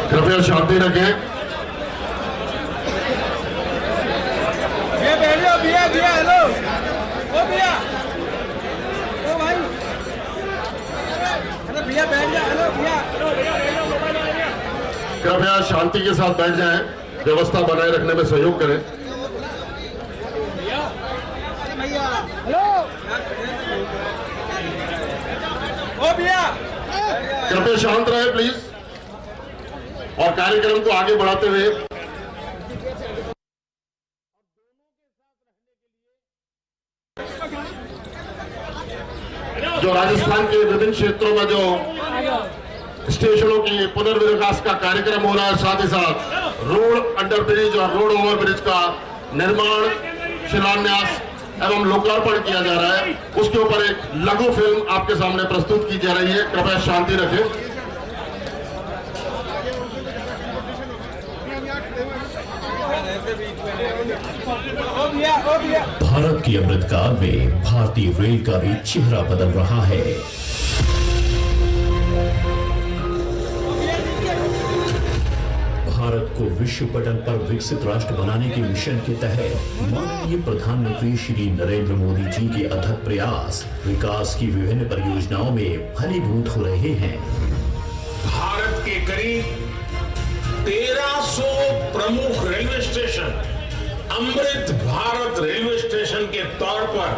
कृपया शांति रखें। भैया भैया हेलो, ओ भैया, ओ भाई, अरे भैया बैठ जा, हेलो भैया। कृपया शांति के साथ बैठ जाएं, व्यवस्था बनाए रखने में सहयोग करें। हेलो, ओ भैया, कृपया शांत रहे प्लीज, और कार्यक्रम को आगे बढ़ाते हुए जो राजस्थान के विभिन्न क्षेत्रों में जो स्टेशनों की पुनर्विकास का कार्यक्रम हो रहा है, साथ ही साथ रोड अंडर ब्रिज और रोड ओवर ब्रिज का निर्माण, शिलान्यास एवं लोकार्पण किया जा रहा है, उसके ऊपर एक लघु फिल्म आपके सामने प्रस्तुत की जा रही है। कृपया शांति रखें। भारत की अमृतकाल में भारतीय रेल का भी चेहरा बदल रहा है। भारत को विश्व पटल पर विकसित राष्ट्र बनाने के मिशन के तहत माननीय प्रधानमंत्री श्री नरेंद्र मोदी जी के अथक प्रयास विकास की विभिन्न परियोजनाओं में फलीभूत हो रहे हैं। भारत के करीब 1300 प्रमुख railway station Amrit Bharat railway station के तौर पर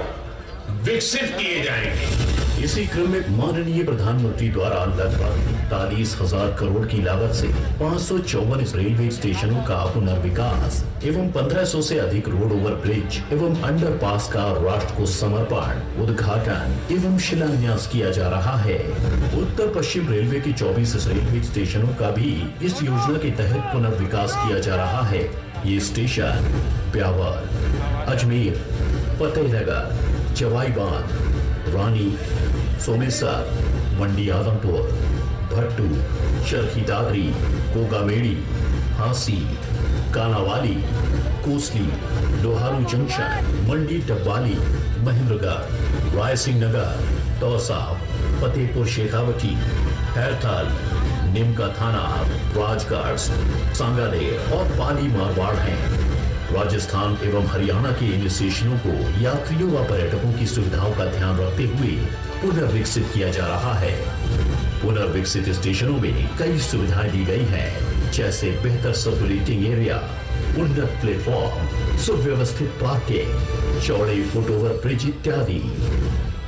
विकसित किए जाएंगे। इसी क्रम में माननीय प्रधानमंत्री द्वारा लगभग 41,000 करोड़ की लागत से 554 रेलवे स्टेशनों का पुनर्विकास एवं 1500 से अधिक रोड ओवर ब्रिज एवं अंडरपास का राष्ट्र को समर्पण, उद्घाटन एवं शिलान्यास किया जा रहा है। उत्तर पश्चिम रेलवे के 24 रेलवे स्टेशनों का भी इस योजना के तहत पुनर्विकास किया जा रहा है। ये स्टेशन ब्यावर, अजमेर, फतेहनगर, चवाईबांध, रानी, सोमेसर, मंडी आदमपुर, भट्टू, चरखी दादरी, कोगामेड़ी, हांसी, कानावाली, कोसली, लोहारू जंक्शन, मंडी डब्बाली, महेंद्रगढ़, रायसिंह नगर, दौसा, फतेहपुर शेखावटी, हैरथल, निमका थाना, राजगढ़, सांगानेर और पाली मारवाड़ हैं। राजस्थान एवं हरियाणा के इन स्टेशनों को यात्रियों व पर्यटकों की सुविधाओं का ध्यान रखते हुए पुनर्विकसित किया जा रहा है। पुनर्विकसित स्टेशनों में कई सुविधाएं दी गई हैं, जैसे बेहतर सर्कुलेटिंग एरिया, उन्नत प्लेटफॉर्म, सुव्यवस्थित पार्किंग, चौड़े फुटओवर ब्रिज इत्यादि।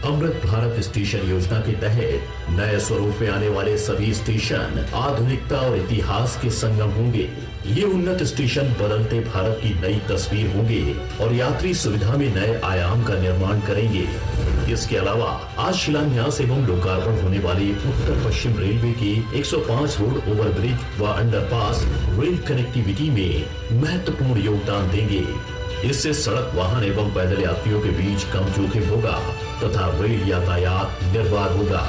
अमृत भारत स्टेशन योजना के तहत नए स्वरूप में आने वाले सभी स्टेशन आधुनिकता और इतिहास के संगम होंगे। ये उन्नत स्टेशन बदलते भारत की नई तस्वीर होंगे और यात्री सुविधा में नए आयाम का निर्माण करेंगे। इसके अलावा आज शिलान्यास एवं लोकार्पण होने वाले उत्तर पश्चिम रेलवे के 105 रोड ओवर ब्रिज व अंडरपास रेल कनेक्टिविटी में महत्वपूर्ण योगदान देंगे। इससे सड़क वाहन एवं पैदल यात्रियों के बीच कम जोखिम होगा तथा रेल यातायात निर्बाध होगा।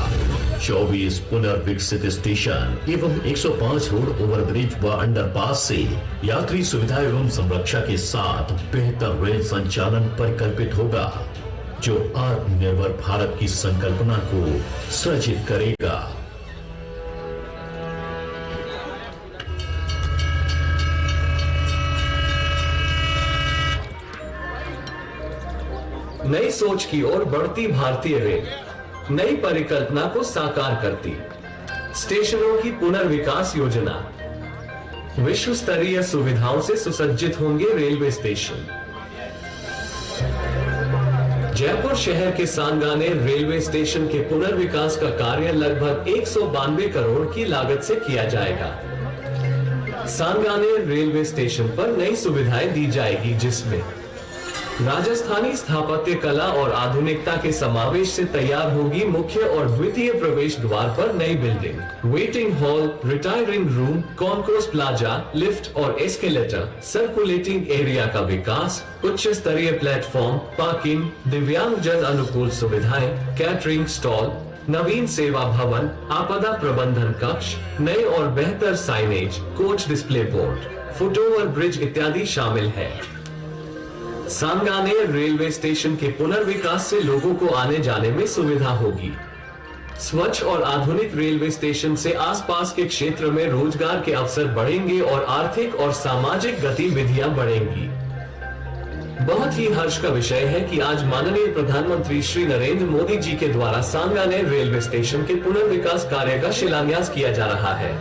24 पुनर्विकसित स्टेशन एवं 105 रोड ओवर ब्रिज व अंडरपास से यात्री सुविधा एवं संरक्षा के साथ बेहतर रेल संचालन परिकल्पित होगा, जो आत्मनिर्भर भारत की संकल्पना को सृजित करेगा। नई सोच की ओर बढ़ती भारतीय रेल नई परिकल्पना को साकार करती। स्टेशनों की पुनर्विकास योजना। विश्व स्तरीय सुविधाओं से सुसज्जित होंगे रेलवे स्टेशन। जयपुर शहर के सांगानेर रेलवे स्टेशन के पुनर्विकास का कार्य लगभग 192 करोड़ की लागत से किया जाएगा। सांगानेर रेलवे स्टेशन पर नई सुविधाएं दी जाएगी, जिसमें राजस्थानी स्थापत्य कला और आधुनिकता के समावेश से तैयार होगी मुख्य और द्वितीय प्रवेश द्वार पर नई building, waiting hall, retiring room, concourse plaza, lift और एस्केलेटर, सर्कुलेटिंग एरिया का विकास, उच्च स्तरीय प्लेटफॉर्म, पार्किंग, दिव्यांग जन अनुकूल सुविधाएं, कैटरिंग स्टॉल, नवीन सेवा भवन, आपदा प्रबंधन कक्ष, नए और बेहतर signage, coach display board, foot over bridge इत्यादि शामिल है। सांगानेर रेलवे स्टेशन के पुनर्विकास से लोगों को आने जाने में सुविधा होगी। स्वच्छ और आधुनिक रेलवे स्टेशन से आसपास के क्षेत्र में रोजगार के अवसर बढ़ेंगे और आर्थिक और सामाजिक गतिविधियां बढ़ेंगी। बहुत ही हर्ष का विषय है कि आज माननीय प्रधानमंत्री श्री नरेंद्र मोदी जी के द्वारा सांगानेर रेलवे स्टेशन के पुनर्विकास कार्य का शिलान्यास किया जा रहा है।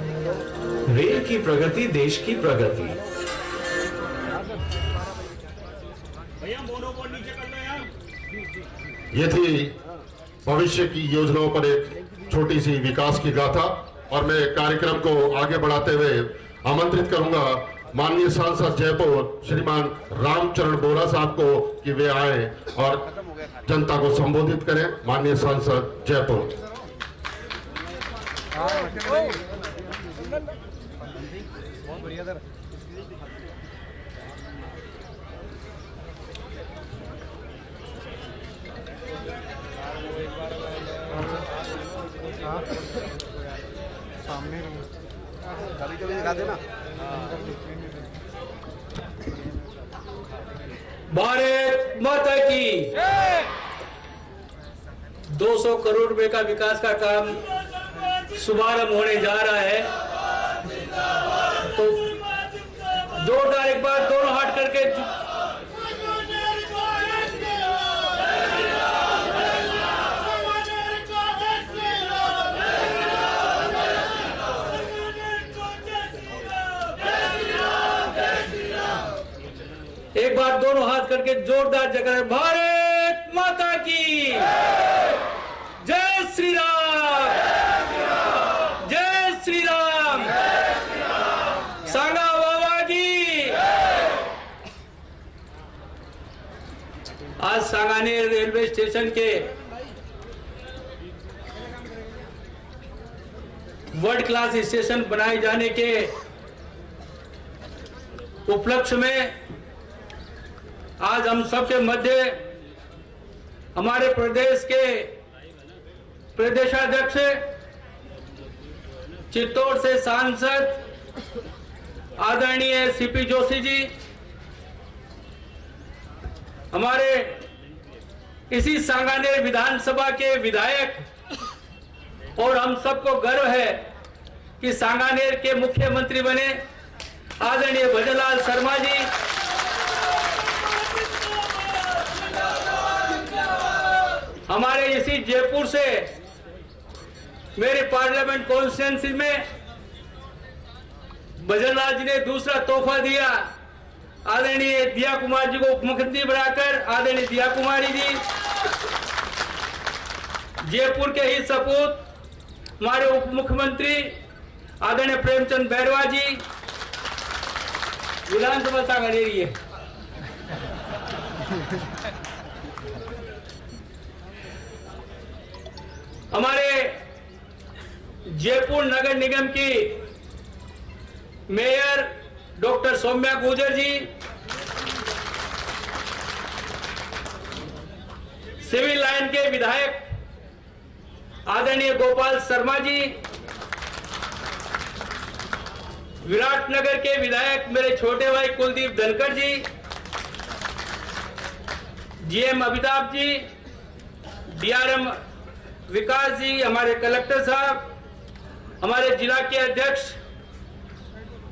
रेल की प्रगति देश की प्रगति। ये थी भविष्य की योजनाओं पर एक छोटी सी विकास की गाथा और मैं कार्यक्रम को आगे बढ़ाते हुए आमंत्रित करूंगा माननीय सांसद जयपुर श्रीमान रामचरण बोरा साहब को कि वे आए और जनता को संबोधित करें। माननीय सांसद जयपुर। सामने कभी दिखा देना। भारत माता की 200 करोड़ रुपए का विकास का काम शुभारंभ होने जा रहा है, तो जोरदार एक बार दोनों हाथ करके एक बार दोनों हाथ करके जोरदार जगह भारत माता की जय श्री राम, जय श्री राम, सांगा बाबा की। आज सांगानेर रेलवे स्टेशन के वर्ल्ड क्लास स्टेशन बनाए जाने के उपलक्ष्य में आज हम सबके मध्य हमारे प्रदेश के प्रदेशाध्यक्ष चित्तौड़ से सांसद आदरणीय सीपी जोशी जी, हमारे इसी सांगानेर विधानसभा के विधायक और हम सबको गर्व है कि सांगानेर के मुख्यमंत्री बने आदरणीय भजनलाल शर्मा जी, हमारे इसी जयपुर से मेरे पार्लियामेंट कॉन्स्टिट्यूंसी में भजनलाल जी ने दूसरा तोहफा दिया, आदरणीय दिया कुमार जी को उप मुख्यमंत्री बनाकर आदरणीय दिया कुमारी जी, जयपुर के ही सपूत हमारे उप मुख्यमंत्री आदरणीय प्रेमचंद बैरवा जी, विधानसभा सांगानेर है। हमारे जयपुर नगर निगम की मेयर डॉक्टर सौम्या गुर्जर जी, सिविल लाइन के विधायक आदरणीय गोपाल शर्मा जी, विराटनगर के विधायक मेरे छोटे भाई कुलदीप धनखड़ जी, जीएम अमिताभ जी, डीआरएम विकास जी, हमारे कलेक्टर साहब, हमारे जिला के अध्यक्ष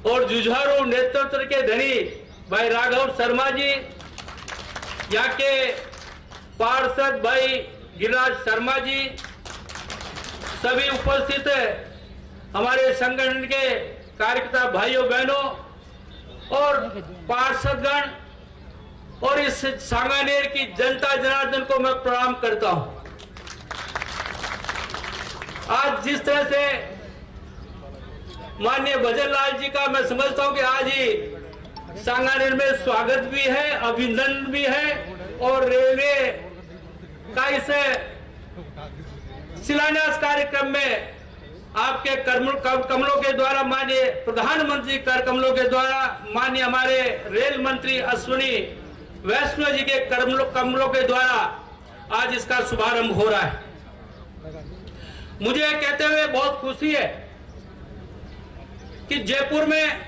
और जुझारू नेतृत्व के धनी भाई राघव शर्मा जी, यहाँ के पार्षद भाई गिरिराज शर्मा जी, सभी उपस्थित हमारे संगठन के कार्यकर्ता भाइयों बहनों और पार्षदगण और इस सांगानेर की जनता जनार्दन को मैं प्रणाम करता हूं। आज जिस तरह से माननीय भजनलाल जी का मैं समझता हूं कि आज ही सांगानेर में स्वागत भी है, अभिनंदन भी है और रेलवे का इस शिलान्यास कार्यक्रम में आपके कमलों के द्वारा, माननीय प्रधानमंत्री कर कमलों के द्वारा, माननीय हमारे रेल मंत्री अश्विनी वैष्णव जी के कमलों के द्वारा आज इसका शुभारंभ हो रहा है। मुझे कहते हुए बहुत खुशी है कि जयपुर में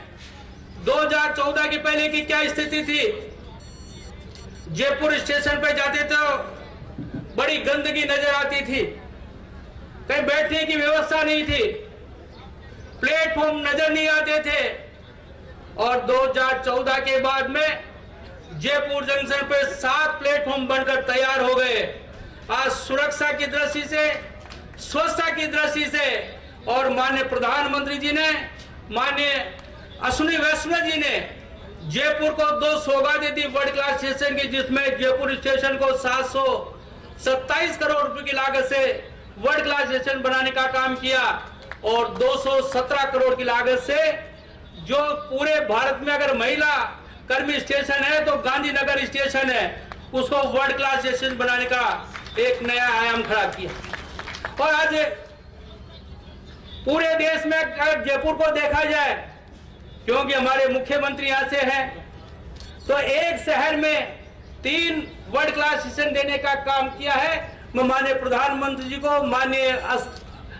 2014 के पहले की क्या स्थिति थी। जयपुर स्टेशन पे जाते तो बड़ी गंदगी नजर आती थी, कहीं बैठने की व्यवस्था नहीं थी, प्लेटफॉर्म नजर नहीं आते थे। और 2014 के बाद में जयपुर जंक्शन पे 7 प्लेटफॉर्म बनकर तैयार हो गए। आज सुरक्षा की दृष्टि से, स्वच्छता की दृष्टि से और माननीय प्रधानमंत्री जी ने, माननीय अश्विनी वैष्णव जी ने जयपुर को 2 सौगातें दी वर्ल्ड क्लास स्टेशन की, जिसमें जयपुर स्टेशन को 727 करोड़ रुपए की लागत से वर्ल्ड क्लास स्टेशन बनाने का काम किया और 217 करोड़ की लागत से जो पूरे भारत में अगर महिला कर्मी स्टेशन है तो गांधीनगर स्टेशन है, उसको वर्ल्ड क्लास स्टेशन बनाने का एक नया आयाम खड़ा किया। और आज पूरे देश में अगर जयपुर को देखा जाए, क्योंकि हमारे मुख्यमंत्री यहाँ से हैं, तो एक शहर में 3 वर्ल्ड क्लास स्टेशन देने का काम किया है। मैं माननीय प्रधानमंत्री जी को, माननीय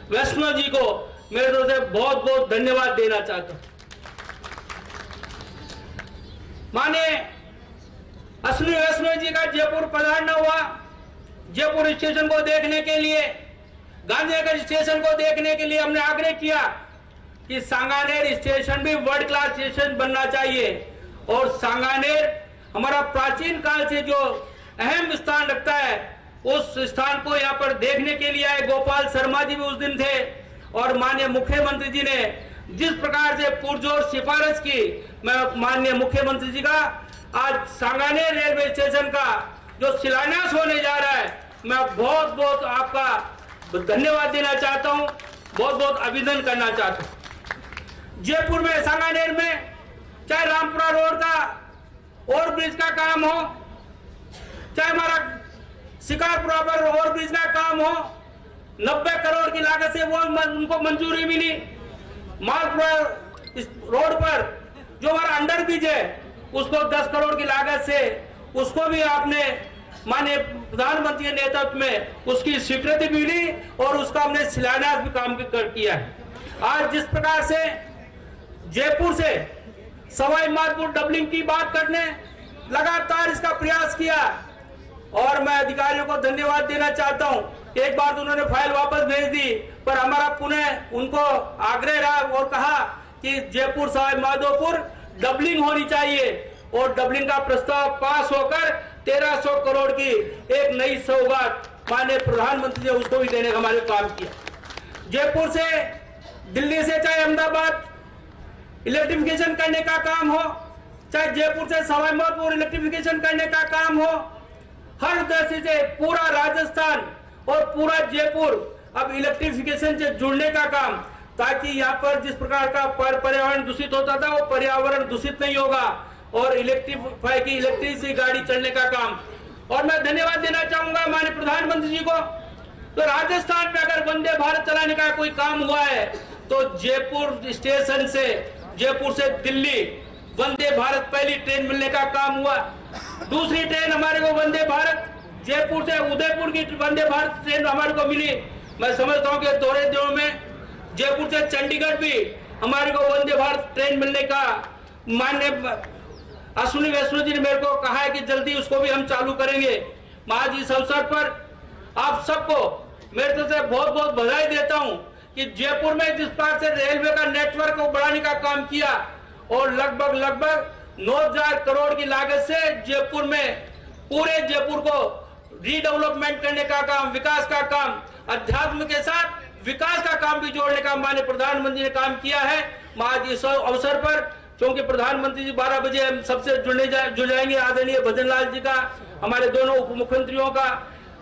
वैष्णव जी को मेरे तरफ से बहुत बहुत धन्यवाद देना चाहता हूं। माननीय अश्विनी वैष्णव जी का जयपुर पधारना हुआ, जयपुर स्टेशन को देखने के लिए, गांधीनगर स्टेशन को देखने के लिए हमने आग्रह किया कि सांगानेर स्टेशन भी वर्ल्ड क्लास स्टेशन बनना चाहिए। और सांगानेर हमारा प्राचीन काल से जो अहम स्थान रखता है, उस स्थान को यहाँ पर देखने के लिए आए। गोपाल शर्मा जी भी उस दिन थे और माननीय मुख्यमंत्री जी ने जिस प्रकार से पुरजोर सिफारिश की, मैं माननीय मुख्यमंत्री जी का आज सांगानेर रेलवे स्टेशन का जो शिलान्यास होने जा रहा है, मैं बहुत बहुत आपका धन्यवाद देना चाहता हूं, बहुत बहुत अभिनंदन करना चाहता हूं। जयपुर में, सांगानेर में, चाहे रामपुरा रोड का ओवर ब्रिज का काम हो, चाहे हमारा शिकारपुरा पर ओवर ब्रिज का काम हो, 90 करोड़ की लागत से वो उनको मंजूरी मिली। मालपुरा रोड पर जो हमारा अंडर ब्रिज है, उसको 10 करोड़ की लागत से, उसको भी आपने माननीय प्रधानमंत्री के नेतृत्व में उसकी स्वीकृति मिली और उसका हमने शिलान्यास भी काम किया है। आज जिस प्रकार से जयपुर से सवाई माधोपुर डबलिंग की बात करने लगातार इसका प्रयास किया और मैं अधिकारियों को धन्यवाद देना चाहता हूं। एक बार तो उन्होंने फाइल वापस भेज दी, पर हमारा पुनः उनको आग्रह रहा और कहा कि जयपुर सवाई माधोपुर डबलिंग होनी चाहिए और डबलिंग का प्रस्ताव पास होकर 1300 करोड़ की एक नई सौगात माननीय प्रधानमंत्री ने उसको भी देने का हमारे काम किया। जयपुर से दिल्ली से चाहे अहमदाबाद इलेक्ट्रिफिकेशन करने का काम हो, चाहे जयपुर से सवाई माधोपुर इलेक्ट्रिफिकेशन करने का काम हो, हर दृष्टि से पूरा राजस्थान और पूरा जयपुर अब इलेक्ट्रिफिकेशन से जुड़ने का काम, ताकि यहाँ पर जिस प्रकार का पर्यावरण दूषित होता था वो पर्यावरण दूषित नहीं होगा और इलेक्ट्रिक से गाड़ी चलने का काम। और मैं धन्यवाद देना चाहूंगा माननीय प्रधानमंत्री जी को। तो राजस्थान में अगर वंदे भारत चलाने का कोई काम हुआ है तो जयपुर स्टेशन से, जयपुर से दिल्ली वंदे भारत पहली ट्रेन मिलने का काम हुआ। दूसरी ट्रेन हमारे को वंदे भारत जयपुर से उदयपुर की वंदे भारत ट्रेन हमारे को मिली। मैं समझता हूँ कि थोड़े दिनों में जयपुर से चंडीगढ़ भी हमारे को वंदे भारत ट्रेन मिलने का माननीय अश्विनी वैष्णव जी ने मेरे को कहा है कि जल्दी उसको भी हम चालू करेंगे। मैं आज इस अवसर पर आप सबको मेरे तरफ से बहुत बहुत बधाई देता हूं कि जयपुर में जिस प्रकार से रेलवे का नेटवर्क को बढ़ाने का काम किया और लगभग 9000 करोड़ की लागत से जयपुर में पूरे जयपुर को रीडेवलपमेंट करने का काम, विकास का काम, अध्यात्म के साथ विकास का काम भी जोड़ने का माननीय प्रधानमंत्री ने काम किया है। मैं आज इस अवसर पर, क्योंकि प्रधानमंत्री जी 12 बजे हम सबसे जुड़ जाएंगे, आदरणीय भजन लाल जी का, हमारे दोनों उप मुख्यमंत्रियों का,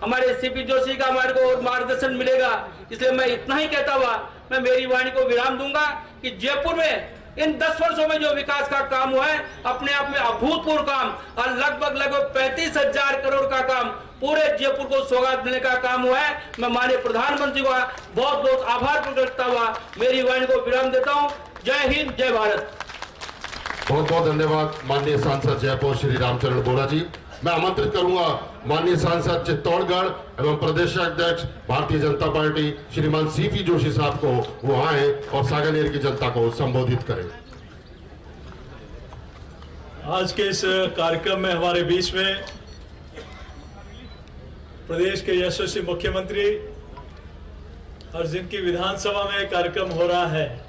हमारे सीपी जोशी का हमारे को मार्गदर्शन मिलेगा। इसलिए मैं इतना ही कहता हुआ मैं मेरी वाणी को विराम दूंगा कि जयपुर में इन 10 वर्षों में जो विकास का काम हुआ है, अपने आप में अभूतपूर्व काम और लगभग 35,000 करोड़ का काम पूरे जयपुर को सौगात देने का काम हुआ है। मैं माननीय प्रधानमंत्री को बहुत बहुत आभार प्रकट करता हुआ मेरी वाणी को विराम देता हूँ। जय हिंद, जय भारत। बहुत बहुत धन्यवाद माननीय सांसद जयपुर श्री रामचरण बोरा जी। मैं आमंत्रित करूंगा माननीय सांसद चित्तौड़गढ़ एवं प्रदेश अध्यक्ष भारतीय जनता पार्टी श्रीमान सीपी जोशी साहब को वो आए और सांगानेर की जनता को संबोधित करें। आज के इस कार्यक्रम में हमारे बीच में प्रदेश के यशस्वी मुख्यमंत्री और जिनकी विधानसभा में कार्यक्रम हो रहा है,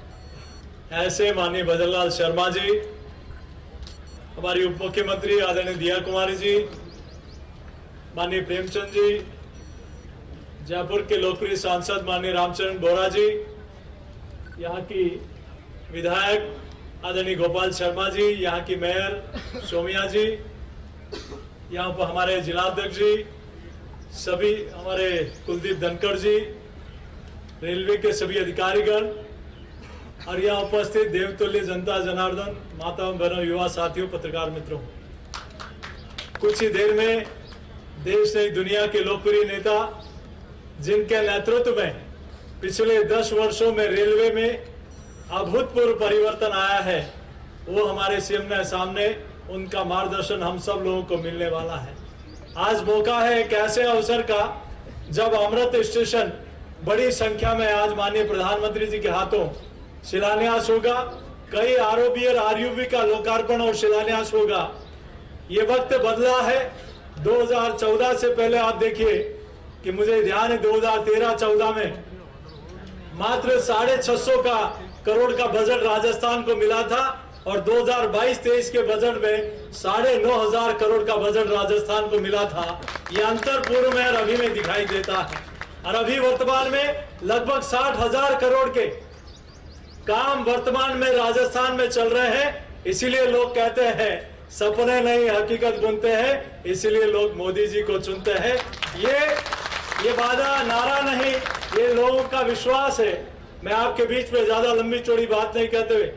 ऐसे माननीय भजनलाल शर्मा जी, हमारी उप मुख्यमंत्री आदरणीय दिया कुमारी जी, माननीय प्रेमचंद जी, जयपुर के लोकप्रिय सांसद माननीय रामचरण बोरा जी, यहाँ की विधायक आदरणीय गोपाल शर्मा जी, यहाँ की मेयर सोमिया जी, यहाँ पर हमारे जिलाध्यक्ष जी, सभी हमारे कुलदीप धनखड़ जी, रेलवे के सभी अधिकारीगण और यहाँ उपस्थित देवतुल्य जनता जनार्दन, माताओं बहनों, युवा साथियों, पत्रकार मित्रों, कुछ ही देर में देश ने दुनिया के लोकप्रिय नेता जिनके नेतृत्व में पिछले 10 वर्षों में रेलवे में अभूतपूर्व परिवर्तन आया है, वो हमारे सामने उनका मार्गदर्शन हम सब लोगों को मिलने वाला है। आज मौका है एक ऐसे अवसर का जब अमृत स्टेशन बड़ी संख्या में आज माननीय प्रधानमंत्री जी के हाथों शिलान्यास होगा, कई आरओबी और आरयूबी का लोकार्पण और शिलान्यास होगा। ये वक्त बदला है। 2014 से पहले आप देखिए कि मुझे ध्यान है 2013-14 में मात्र 650 करोड़ का बजट राजस्थान को मिला था और 2022-23 के बजट में 9,500 करोड़ का बजट राजस्थान को मिला था। ये अंतर पूर्व में और अभी में दिखाई देता है। और अभी वर्तमान में लगभग 60,000 करोड़ के काम वर्तमान में राजस्थान में चल रहे हैं। इसीलिए लोग कहते हैं सपने नहीं हकीकत बुनते हैं, इसीलिए लोग मोदी जी को चुनते हैं। ये वादा नारा नहीं, ये लोगों का विश्वास है। मैं आपके बीच में ज्यादा लंबी चौड़ी बात नहीं कहते हुए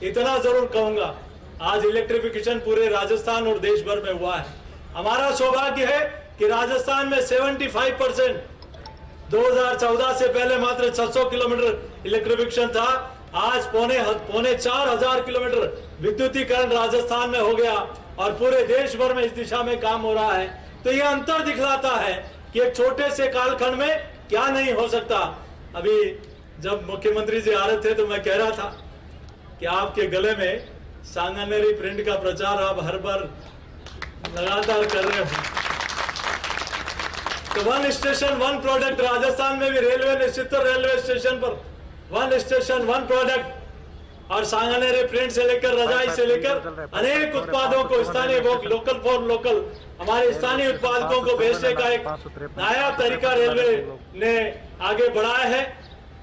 इतना जरूर कहूंगा, आज इलेक्ट्रिफिकेशन पूरे राजस्थान और देश भर में हुआ है। हमारा सौभाग्य है कि राजस्थान में 75% 2014 से पहले मात्र 600 किलोमीटर इलेक्ट्रिफिकेशन था, आज पौने 4,000 किलोमीटर विद्युतीकरण राजस्थान में हो गया और पूरे देश भर में इस दिशा में काम हो रहा है। तो यह अंतर दिखलाता है कि एक छोटे से कालखंड में क्या नहीं हो सकता। अभी जब मुख्यमंत्री जी आ रहे थे तो मैं कह रहा था कि आपके गले में सांगानेरी प्रिंट का प्रचार आप हर बार लगातार कर रहे हो। तो 1 स्टेशन 1 प्रोडक्ट, राजस्थान में भी रेलवे ने 70 रेलवे स्टेशन पर 1 स्टेशन 1 प्रोडक्ट और सांगानेरी प्रिंट से लेकर रजाई से लेकर अनेक उत्पादों को स्थानीय लोकल फॉर लोकल, हमारे स्थानीय उत्पादकों को बेचने का एक नया तरीका रेलवे ने आगे बढ़ाया है।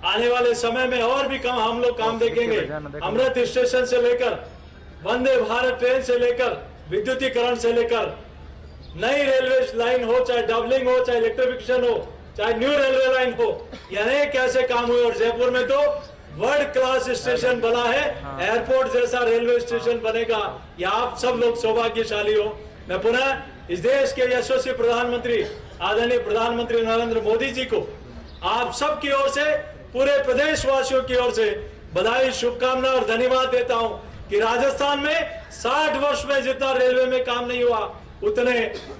आने वाले समय में और भी कम हम लोग काम देखेंगे। अमृत स्टेशन से लेकर वंदे भारत ट्रेन से लेकर विद्युतीकरण से लेकर नई रेलवे लाइन हो, चाहे डबलिंग हो, चाहे इलेक्ट्रिफिकेशन हो, चाहे न्यू रेलवे लाइन हो, अनेक ऐसे काम हुए। और जयपुर में तो वर्ल्ड क्लास स्टेशन बना है, एयरपोर्ट जैसा रेलवे स्टेशन बनेगा। ये आप सब लोग सौभाग्यशाली हो। मैं पुनः इस देश के यशस्वी प्रधानमंत्री आदरणीय प्रधानमंत्री नरेंद्र मोदी जी को आप सब की ओर से, पूरे प्रदेशवासियों की ओर से बधाई, शुभकामना और धन्यवाद देता हूं कि राजस्थान में 60 वर्ष में जितना रेलवे में काम नहीं हुआ उतने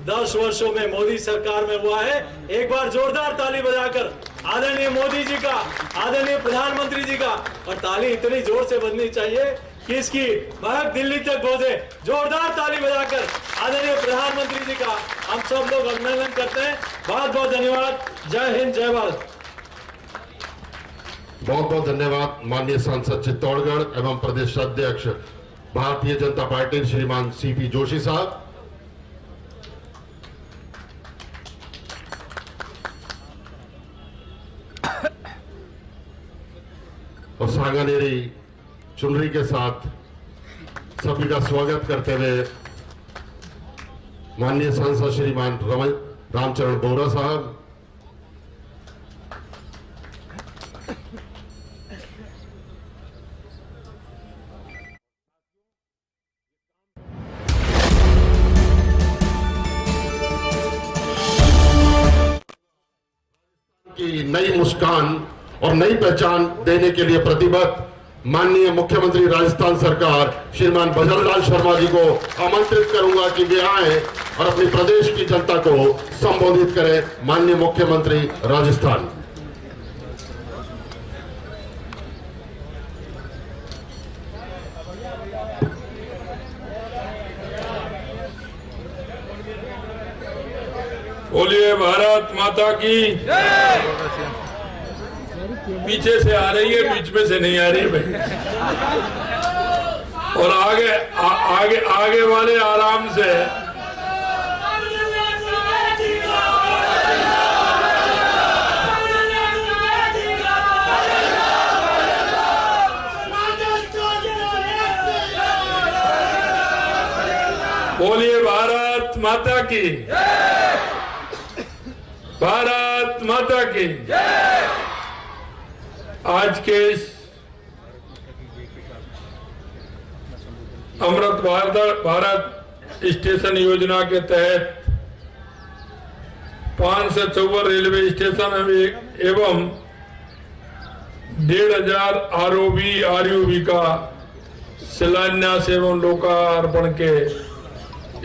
10 वर्षों में मोदी सरकार में हुआ है। एक बार जोरदार ताली बजाकर आदरणीय मोदी जी का, आदरणीय प्रधानमंत्री जी का, और ताली इतनी जोर से बजनी चाहिए कि इसकी महक दिल्ली तक पहुंचे। जोरदार ताली बजाकर आदरणीय प्रधानमंत्री जी का हम सब लोग अभिनंदन करते हैं। बहुत बहुत धन्यवाद। जय हिंद, जय भारत। बहुत बहुत धन्यवाद माननीय सांसद चित्तौड़गढ़ एवं प्रदेश अध्यक्ष भारतीय जनता पार्टी श्रीमान सीपी जोशी साहब। और सांगानेरी चुनरी के साथ सभी का स्वागत करते हुए माननीय सांसद श्रीमान रामचरण बोरा साहब, की नई मुस्कान और नई पहचान देने के लिए प्रतिबद्ध माननीय मुख्यमंत्री राजस्थान सरकार श्रीमान भजनलाल शर्मा जी को आमंत्रित करूंगा कि वे आए और अपनी प्रदेश की जनता को संबोधित करें। माननीय मुख्यमंत्री राजस्थान। बोलिए भारत माता की। पीछे से आ रही है, बीच में से नहीं आ रही भाई। और आगे वाले आराम से। बोलिए भारत माता की, भारत माता की। आज के इस अमृत भारत स्टेशन योजना के तहत 554 रेलवे स्टेशन एवं 1500 आरओबी आरयूबी का शिलान्यास एवं लोकार्पण के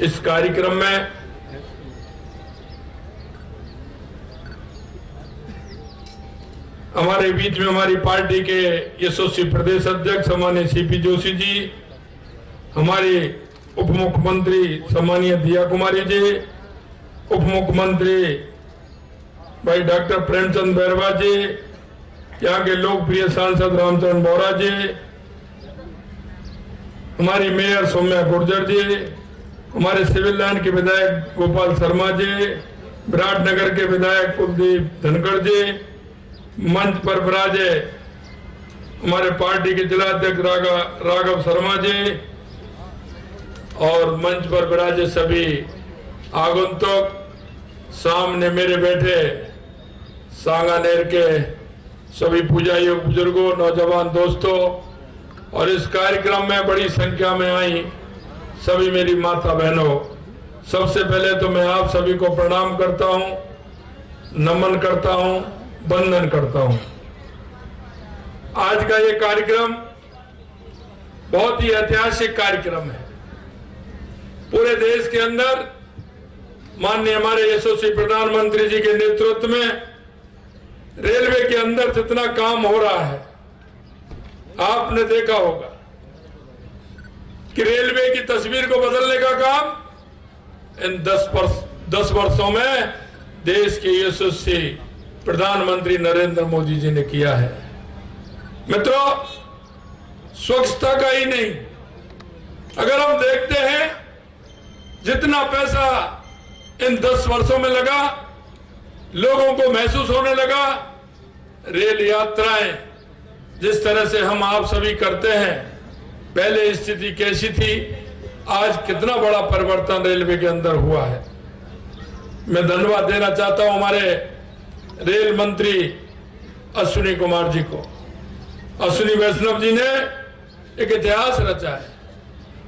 इस कार्यक्रम में हमारे बीच में हमारी पार्टी के यशस्वी प्रदेश अध्यक्ष सम्मानीय सीपी जोशी जी, हमारे उप मुख्यमंत्री सम्मानीय दिया कुमारी जी, उप मुख्यमंत्री भाई डॉक्टर प्रेमचंद बैरवा जी, यहाँ के लोकप्रिय सांसद रामचंद्र बोरा जी, हमारी मेयर सौम्या गुर्जर जी, हमारे सिविल लाइन के विधायक गोपाल शर्मा जी, विराटनगर के विधायक कुलदीप धनखड़ जी, मंच पर विराजे हमारे पार्टी के जिला अध्यक्ष राघव शर्मा जी और मंच पर विराजे सभी आगंतुक, सामने मेरे बैठे सांगानेर के सभी पूजाइयों, बुजुर्गों, नौजवान दोस्तों और इस कार्यक्रम में बड़ी संख्या में आई सभी मेरी माता बहनों, सबसे पहले तो मैं आप सभी को प्रणाम करता हूं, नमन करता हूं, वंदन करता हूं। आज का ये कार्यक्रम बहुत ही ऐतिहासिक कार्यक्रम है। पूरे देश के अंदर माननीय हमारे यशस्वी प्रधानमंत्री जी के नेतृत्व में रेलवे के अंदर जितना काम हो रहा है, आपने देखा होगा कि रेलवे की तस्वीर को बदलने का काम इन 10 वर्षों में देश के यशस्वी प्रधानमंत्री नरेंद्र मोदी जी ने किया है। मित्रों, स्वच्छता का ही नहीं, अगर हम देखते हैं जितना पैसा इन 10 वर्षों में लगा, लोगों को महसूस होने लगा, रेल यात्राएं जिस तरह से हम आप सभी करते हैं, पहले स्थिति कैसी थी, आज कितना बड़ा परिवर्तन रेलवे के अंदर हुआ है। मैं धन्यवाद देना चाहता हूं हमारे रेल मंत्री अश्विनी कुमार जी को। अश्विनी वैष्णव जी ने एक इतिहास रचा है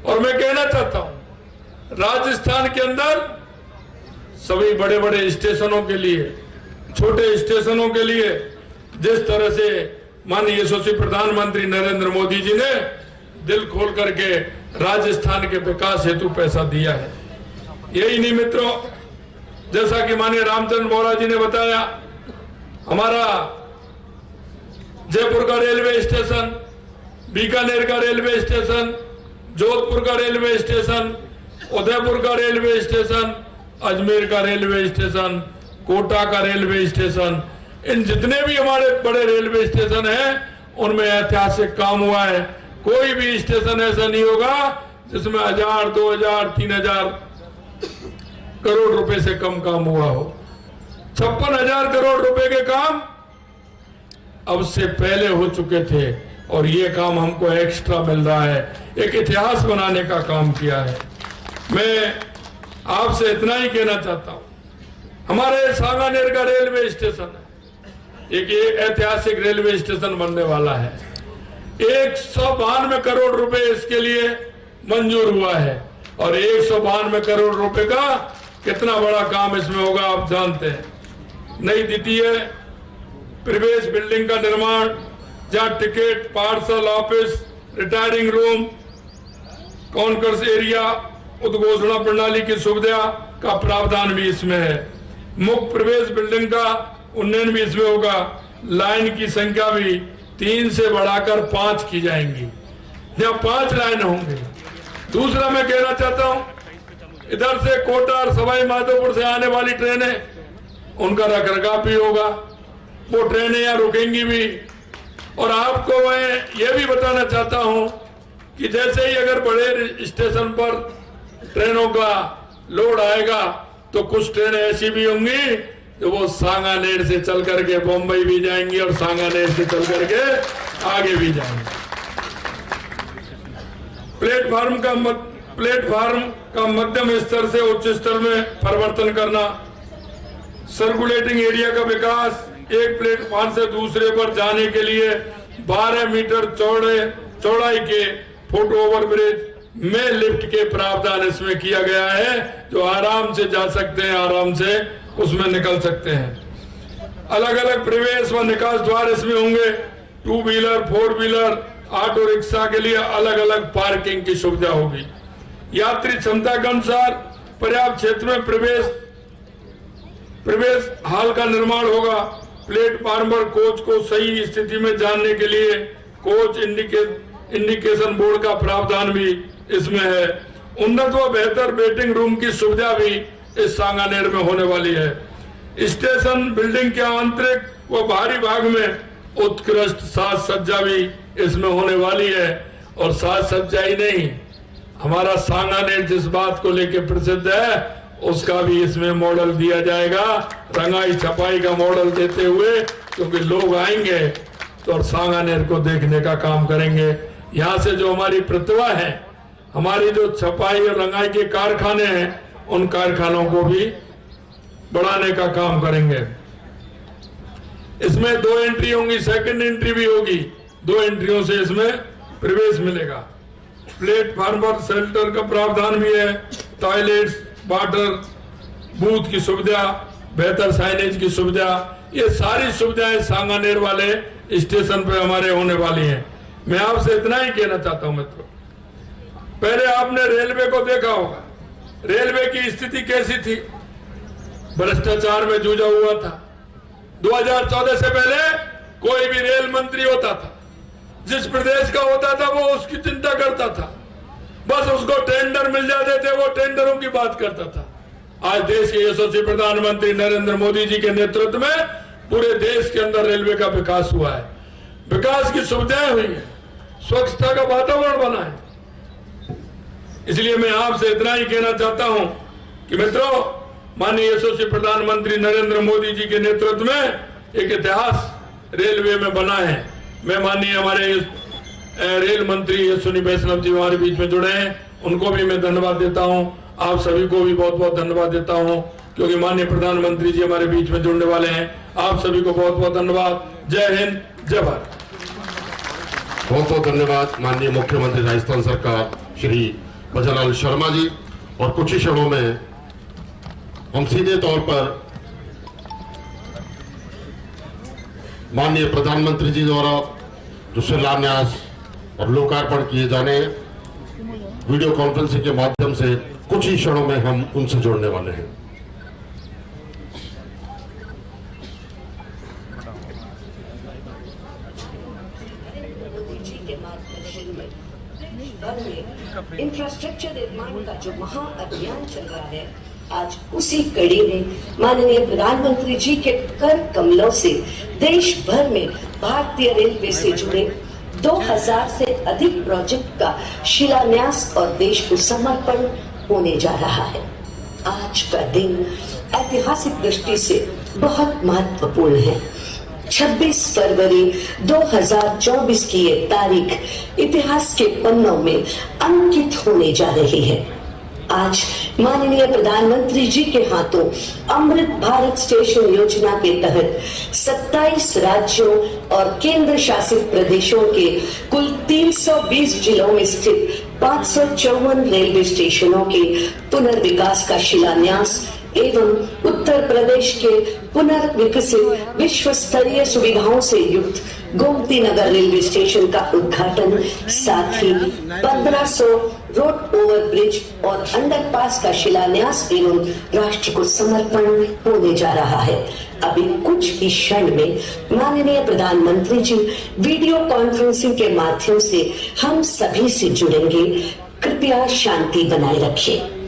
और मैं कहना चाहता हूं राजस्थान के अंदर सभी बड़े बड़े स्टेशनों के लिए, छोटे स्टेशनों के लिए जिस तरह से माननीय यशस्वी प्रधानमंत्री नरेंद्र मोदी जी ने दिल खोल करके राजस्थान के विकास हेतु पैसा दिया है। यही नहीं मित्रों, जैसा कि माननीय रामचंद्र बोरा जी ने बताया, हमारा जयपुर का रेलवे स्टेशन, बीकानेर का रेलवे स्टेशन, जोधपुर का रेलवे स्टेशन, उदयपुर का रेलवे स्टेशन, अजमेर का रेलवे स्टेशन, कोटा का रेलवे स्टेशन, इन जितने भी हमारे बड़े रेलवे स्टेशन हैं उनमें ऐतिहासिक काम हुआ है। कोई भी स्टेशन ऐसा नहीं होगा जिसमें 1000, 2000, 3000 करोड़ रुपए से कम काम हुआ हो। 56,000 करोड़ रुपए के काम अब से पहले हो चुके थे और ये काम हमको एक्स्ट्रा मिल रहा है। एक इतिहास बनाने का काम किया है। मैं आपसे इतना ही कहना चाहता हूं, हमारे सांगानेर का रेलवे स्टेशन है, एक ऐतिहासिक रेलवे स्टेशन बनने वाला है। 192 करोड़ रुपए इसके लिए मंजूर हुआ है और 192 करोड़ रुपए का कितना बड़ा काम इसमें होगा आप जानते हैं। नई द्वितीय प्रवेश बिल्डिंग का निर्माण, जहां ticket, parcel office, retiring room, conquers area, उद्घोषणा प्रणाली की सुविधा का प्रावधान भी इसमें है। मुख्य प्रवेश बिल्डिंग का उन्नयन भी इसमें होगा। लाइन की संख्या भी 3 से बढ़ाकर 5 की जाएंगी, जहां 5 लाइन होंगे। दूसरा मैं कहना चाहता हूं, इधर से कोटा और सवाई माधोपुर से आने वाली ट्रेनें, उनका रखरखाव भी होगा। वो ट्रेनें यहाँ रुकेंगी भी, और आपको मैं ये भी बताना चाहता हूं कि जैसे ही अगर बड़े स्टेशन पर ट्रेनों का लोड आएगा तो कुछ ट्रेनें ऐसी भी होंगी तो वो सांगानेर से चल करके बम्बई भी जाएंगी और सांगानेर से चल करके आगे भी जाएंगी। प्लेटफार्म का मध्यम स्तर से उच्च स्तर में परिवर्तन करना, सर्कुलेटिंग एरिया का विकास, एक प्लेटफार्म से दूसरे पर जाने के लिए 12 मीटर चौड़ाई के फुट ओवर ब्रिज में लिफ्ट के प्रावधान इसमें किया गया है, जो आराम से जा सकते हैं, आराम से उसमें निकल सकते हैं। अलग अलग प्रवेश व निकास द्वार इसमें होंगे। 2 व्हीलर 4 व्हीलर ऑटो रिक्शा के लिए अलग अलग पार्किंग की सुविधा होगी। यात्री क्षमता के अनुसार पर्याप्त क्षेत्र में प्रवेश हाल का निर्माण होगा। प्लेटफार्म पर कोच को सही स्थिति में जानने के लिए कोच इंडिकेशन बोर्ड का प्रावधान भी इसमें है। उन्नत व बेहतर वेटिंग रूम की सुविधा भी इस सांगानेर में होने वाली है। स्टेशन बिल्डिंग के आंतरिक व बाहरी भाग में उत्कृष्ट साज सज्जा भी इसमें होने वाली है। और साज सज्जा ही नहीं, हमारा सांगानेर जिस बात को लेकर प्रसिद्ध है उसका भी इसमें मॉडल दिया जाएगा, रंगाई छपाई का मॉडल देते हुए, क्योंकि लोग आएंगे तो और सांगानेर को देखने का काम करेंगे। यहाँ से जो हमारी प्रतिभा है, हमारी जो छपाई और रंगाई के कारखाने हैं, उन कारखानों को भी बढ़ाने का काम करेंगे। इसमें 2 एंट्री होंगी, सेकंड एंट्री भी होगी। 2 एंट्रियों से इसमें प्रवेश मिलेगा। प्लेटफार्म पर शेल्टर का प्रावधान भी है। टॉयलेट्स, वाटर बूथ की सुविधा, बेहतर साइनेज की सुविधा, ये सारी सुविधाएं सांगानेर वाले स्टेशन पे हमारे होने वाली हैं। मैं आपसे इतना ही कहना चाहता हूं मित्रों, पहले आपने रेलवे को देखा होगा, रेलवे की स्थिति कैसी थी, भ्रष्टाचार में जूझा हुआ था। 2014 से पहले कोई भी रेल मंत्री होता था, जिस प्रदेश का होता था वो उसकी चिंता करता था, बस उसको टेंडर मिल जाते थे, वो टेंडरों की बात करता था। आज देश के यशस्वी प्रधानमंत्री नरेंद्र मोदी जी के नेतृत्व में पूरे देश के अंदर रेलवे का विकास हुआ है, विकास की सुविधाएं हुई है, स्वच्छता का वातावरण बना है। इसलिए मैं आपसे इतना ही कहना चाहता हूं कि मित्रों, माननीय यशस्वी प्रधानमंत्री नरेंद्र मोदी जी के नेतृत्व में एक इतिहास रेलवे में बना है। मैं माननीय हमारे रेल मंत्री अश्विनी वैष्णव जी हमारे बीच में जुड़े हैं, उनको भी मैं धन्यवाद देता हूं। आप सभी को भी बहुत बहुत धन्यवाद देता हूं, क्योंकि माननीय प्रधानमंत्री जी हमारे बीच में जुड़ने वाले हैं। आप सभी को बहुत बहुत धन्यवाद। जय हिंद, जय भारत। बहुत बहुत धन्यवाद माननीय मुख्यमंत्री राजस्थान सरकार श्री भजनलाल शर्मा जी। और कुछ ही क्षणों में हम सीधे तौर पर माननीय प्रधानमंत्री जी द्वारा जो शिलान्यास और लोकार्पण किए जाने वीडियो कॉन्फ्रेंसिंग के माध्यम से कुछ ही क्षणों में हम उनसे जुड़ने वाले हैं। इंफ्रास्ट्रक्चर निर्माण का जो महाअभियान चल रहा है, आज उसी कड़ी में माननीय प्रधानमंत्री जी के कर कमलों से देश भर में भारतीय रेलवे से जुड़े 2000 से अधिक प्रोजेक्ट का शिलान्यास और देश को समर्पण होने जा रहा है। आज का दिन ऐतिहासिक दृष्टि से बहुत महत्वपूर्ण है। 26 फरवरी 2024 की ये तारीख इतिहास के पन्नों में अंकित होने जा रही है। आज माननीय प्रधानमंत्री जी के हाथों अमृत भारत स्टेशन योजना के तहत 27 राज्यों और केंद्र शासित प्रदेशों के कुल 320 जिलों में स्थित 554 रेलवे स्टेशनों के पुनर्विकास का शिलान्यास एवं उत्तर प्रदेश के पुनर्विकसित विश्व स्तरीय सुविधाओं से युक्त गोमती नगर रेलवे स्टेशन का उद्घाटन, साथ ही 1500 रोड ओवर ब्रिज और अंडरपास का शिलान्यास एवं राष्ट्र को समर्पण होने जा रहा है। अभी कुछ ही क्षण में माननीय प्रधानमंत्री जी वीडियो कॉन्फ्रेंसिंग के माध्यम से हम सभी से जुड़ेंगे। कृपया शांति बनाए रखें।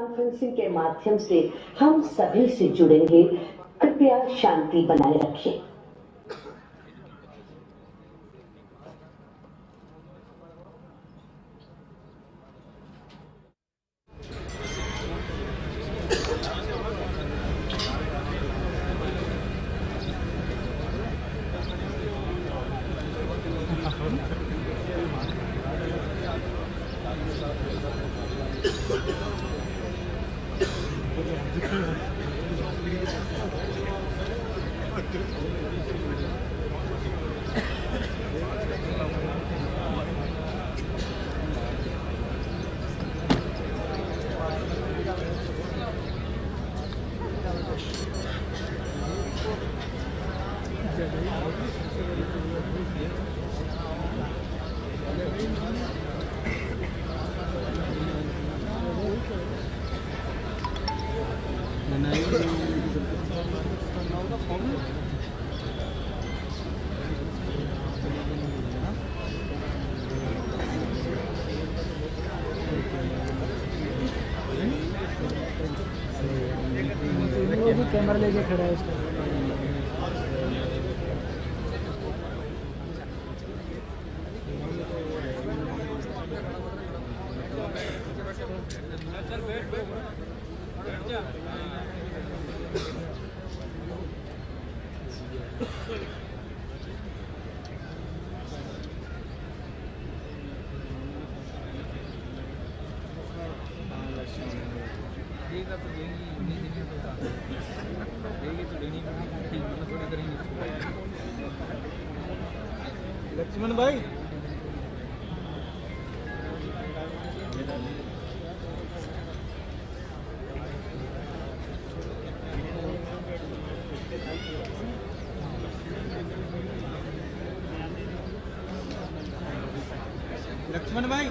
कॉन्फ्रेंसिंग के माध्यम से हम सभी से जुड़ेंगे। कृपया शांति बनाए रखें। कैमरा लेके खड़ा है उसका। लक्ष्मण भाई लक्ष्मण भाई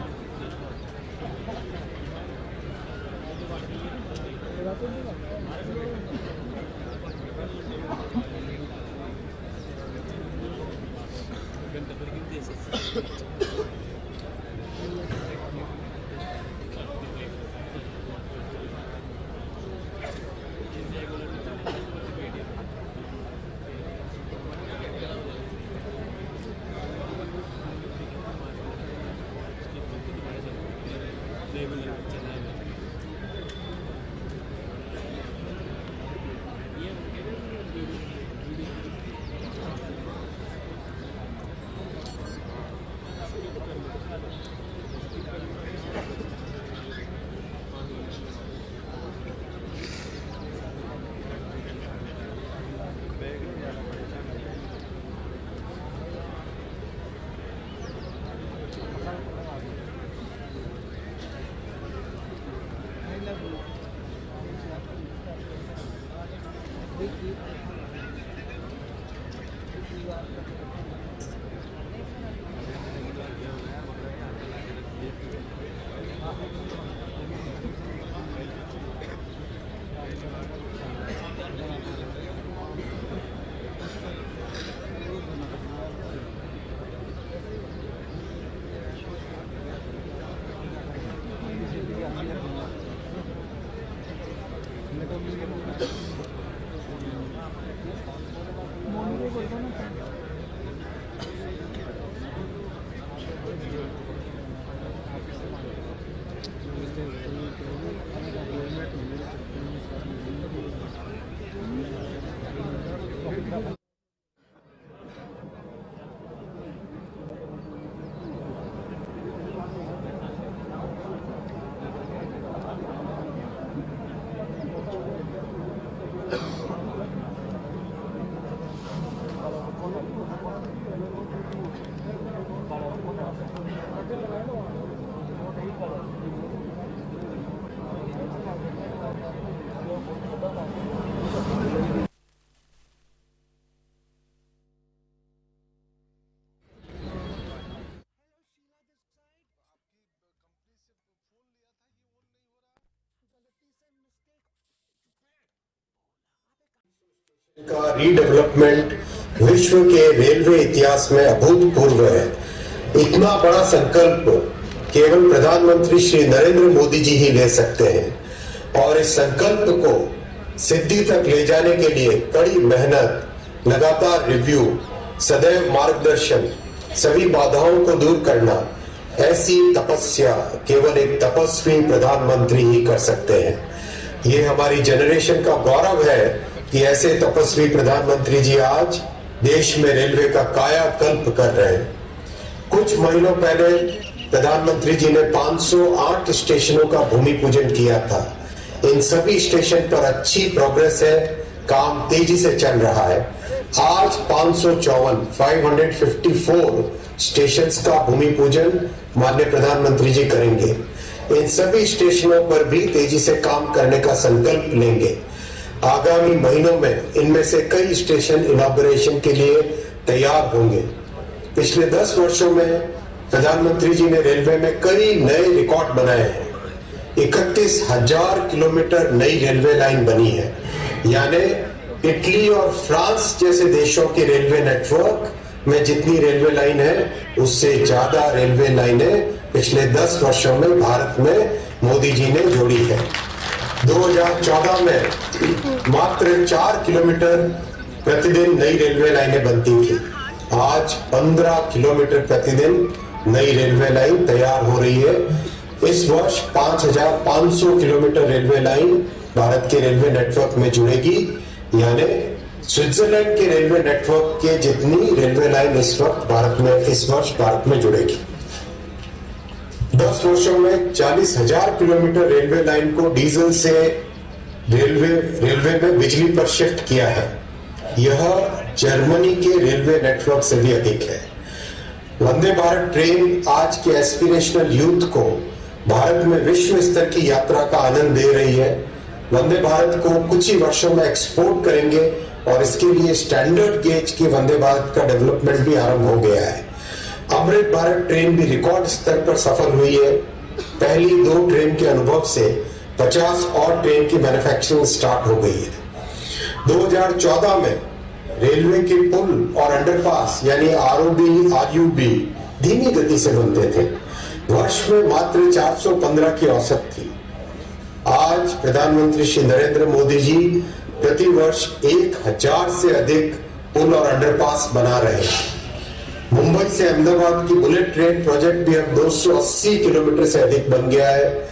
का रीडेवलपमेंट विश्व के रेलवे इतिहास में अभूतपूर्व है। इतना बड़ा संकल्प केवल प्रधानमंत्री श्री नरेंद्र मोदी जी ही ले सकते हैं। और इस संकल्प को सिद्धि तक ले जाने के लिए कड़ी मेहनत, लगातार रिव्यू, सदैव मार्गदर्शन, सभी बाधाओं को दूर करना, ऐसी तपस्या केवल एक तपस्वी प्रधानमंत्री ही कर सकते हैं। ये हमारी जनरेशन का गौरव है कि ऐसे तपस्वी प्रधानमंत्री जी आज देश में रेलवे का कायाकल्प कर रहे हैं। कुछ महीनों पहले प्रधानमंत्री जी ने 508 स्टेशनों का भूमि पूजन किया था। इन सभी स्टेशन पर अच्छी प्रोग्रेस है, काम तेजी से चल रहा है। आज 554 स्टेशंस का भूमि पूजन माननीय प्रधानमंत्री जी करेंगे। इन सभी स्टेशनों पर भी तेजी से काम करने का संकल्प लेंगे। आगामी महीनों में इनमें से कई स्टेशन इनॉग्रेशन के लिए तैयार होंगे। पिछले 10 वर्षों में प्रधानमंत्री जी ने रेलवे में कई नए रिकॉर्ड बनाए हैं। 31,000 किलोमीटर नई रेलवे लाइन बनी है, यानी इटली और फ्रांस जैसे देशों के रेलवे नेटवर्क में जितनी रेलवे लाइन है उससे ज्यादा रेलवे लाइनें पिछले 10 वर्षों में भारत में मोदी जी ने जोड़ी है। 2014 में मात्र 4 किलोमीटर प्रतिदिन नई रेलवे लाइनें बनती थी। आज 15 किलोमीटर प्रतिदिन नई रेलवे लाइन तैयार हो रही है। इस वर्ष 5,500 किलोमीटर रेलवे लाइन भारत के रेलवे नेटवर्क में जुड़ेगी, यानी स्विट्जरलैंड के रेलवे नेटवर्क के जितनी रेलवे लाइन इस वर्ष भारत में जुड़ेगी। 10 वर्षों में 40,000 किलोमीटर रेलवे लाइन को डीजल से रेलवे में बिजली पर शिफ्ट किया है। यह जर्मनी के रेलवे नेटवर्क से भी अधिक है। वंदे भारत ट्रेन आज के एस्पिरेशनल यूथ को भारत में विश्व स्तर की यात्रा का आनंद दे रही है। वंदे भारत को कुछ ही वर्षों में एक्सपोर्ट करेंगे और इसके लिए स्टैंडर्ड गेज की वंदे भारत का डेवलपमेंट भी आरंभ हो गया है। अमृत भारत ट्रेन भी रिकॉर्ड स्तर पर सफल हुई है। पहली 2 ट्रेन के अनुभव से 50 और ट्रेन की मैन्युफैक्चरिंग स्टार्ट हो गई है। 2014 में रेलवे के पुल और अंडरपास यानी आरयूबी धीमी गति से बनते थे। वर्ष में मात्र 415 की औसत थी। आज प्रधानमंत्री श्री नरेंद्र मोदी जी प्रति वर्ष 1000 से अधिक पुल और अंडरपास बना रहे हैं। मुंबई से अहमदाबाद की बुलेट ट्रेन प्रोजेक्ट भी अब 280 किलोमीटर से अधिक बन गया है।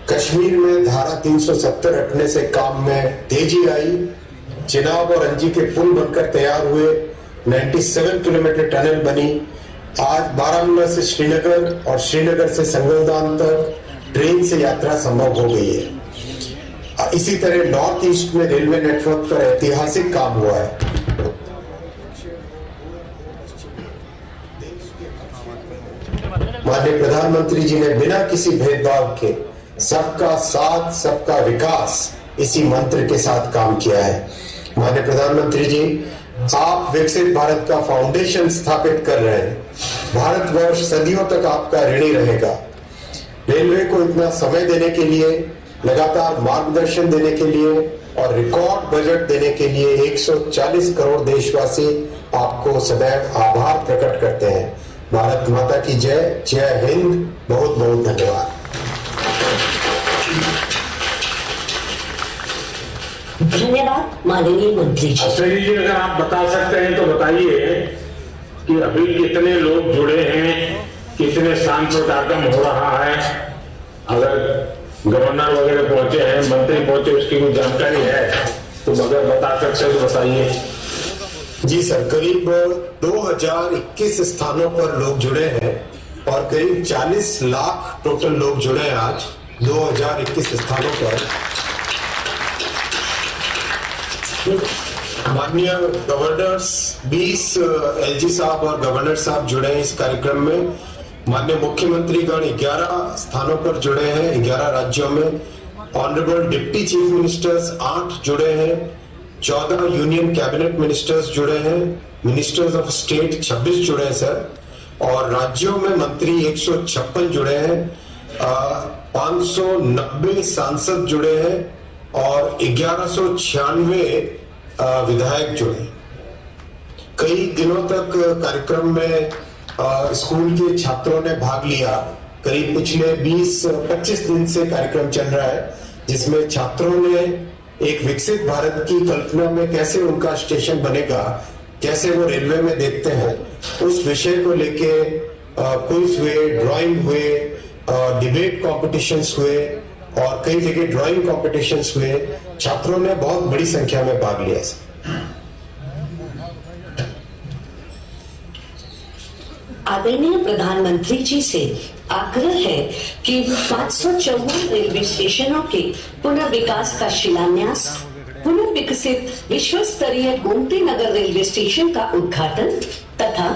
कश्मीर में धारा 370 हटने से काम में तेजी आई। चिनाब और अंजी के पुल बनकर तैयार हुए। 97 किलोमीटर टनल बनी। आज बारामूला से श्रीनगर और श्रीनगर से संगलदान तक ट्रेन से यात्रा संभव हो गई है। इसी तरह नॉर्थ ईस्ट में रेलवे नेटवर्क पर ऐतिहासिक काम हुआ है। माननीय प्रधानमंत्री जी ने बिना किसी भेदभाव के सबका साथ सबका विकास इसी मंत्र के साथ काम किया है। माननीय प्रधानमंत्री जी, आप विकसित भारत का फाउंडेशन स्थापित कर रहे हैं। भारतवर्ष सदियों तक आपका ऋणी रहेगा। रेलवे को इतना समय देने के लिए, लगातार मार्गदर्शन देने के लिए और रिकॉर्ड बजट देने के लिए 140 करोड़ देशवासी आपको सदैव आभार प्रकट करते हैं। भारत माता की जय। जय हिंद। बहुत बहुत धन्यवाद। धन्यवाद माननीय मंत्री जी। अश्विनी जी, अगर आप बता सकते हैं तो बताइए कि अभी कितने लोग जुड़े हैं, कितने स्थान पर कार्यक्रम हो रहा है। अगर गवर्नर वगैरह पहुंचे हैं, मंत्री पहुंचे, उसकी कोई जानकारी है तो अगर बता सकते हैं तो बताइए। जी सर, करीब 2021 स्थानों पर लोग जुड़े हैं और करीब 40 लाख टोटल लोग जुड़े हैं आज 2021 स्थानों पर। माननीय गवर्नर्स 20 एलजी साहब और गवर्नर साहब जुड़े हैं इस कार्यक्रम में। माननीय मुख्यमंत्रीगण 11 स्थानों पर जुड़े हैं 11 राज्यों में। ऑनरेबल डिप्टी चीफ मिनिस्टर्स 8 जुड़े हैं। 14 यूनियन कैबिनेट मिनिस्टर्स जुड़े हैं। मिनिस्टर्स ऑफ स्टेट 26 जुड़े हैं सर। और राज्यों में मंत्री 156 जुड़े हैं। 590 सांसद जुड़े हैं और 1196 विधायक जुड़े। कई दिनों तक कार्यक्रम में स्कूल के छात्रों ने भाग लिया। करीब पिछले 20-25 दिन से कार्यक्रम चल रहा है। जिसमें छात्रों ने एक विकसित भारत की कल्पना में कैसे उनका स्टेशन बनेगा, कैसे वो रेलवे में देखते हैं, उस विषय को लेके क्विज हुए, ड्राइंग हुए, डिबेट कॉम्पिटिशन्स हुए और कई जगह ड्राइंग कॉम्पिटिशन्स हुए। छात्रों ने बहुत बड़ी संख्या में भाग लिया। आदरणीय प्रधानमंत्री जी से आग्रह है कि 554 रेलवे स्टेशनों के पुनर्विकास का शिलान्यास, पुनर्विकसित विश्व स्तरीय गोमती नगर रेलवे स्टेशन का उद्घाटन तथा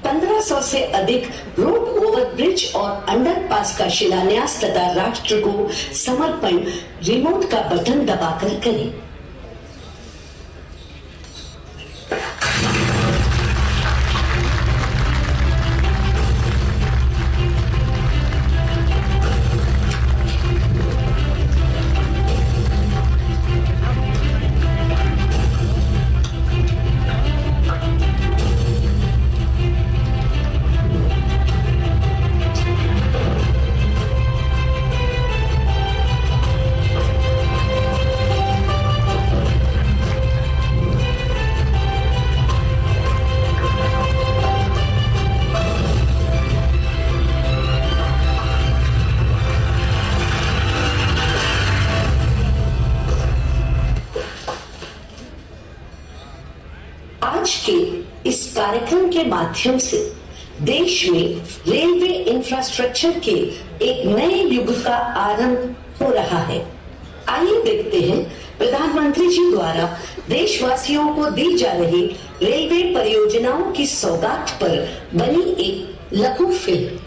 1500 से अधिक रोड ओवर ब्रिज और अंडरपास का शिलान्यास तथा राष्ट्र को समर्पण रिमोट का बटन दबाकर करें। आज के इस कार्यक्रम के माध्यम से देश में रेलवे इंफ्रास्ट्रक्चर के एक नए युग का आरंभ हो रहा है। आइए देखते हैं प्रधानमंत्री जी द्वारा देशवासियों को दी जा रही रेलवे परियोजनाओं की सौगात पर बनी एक लघु फिल्म।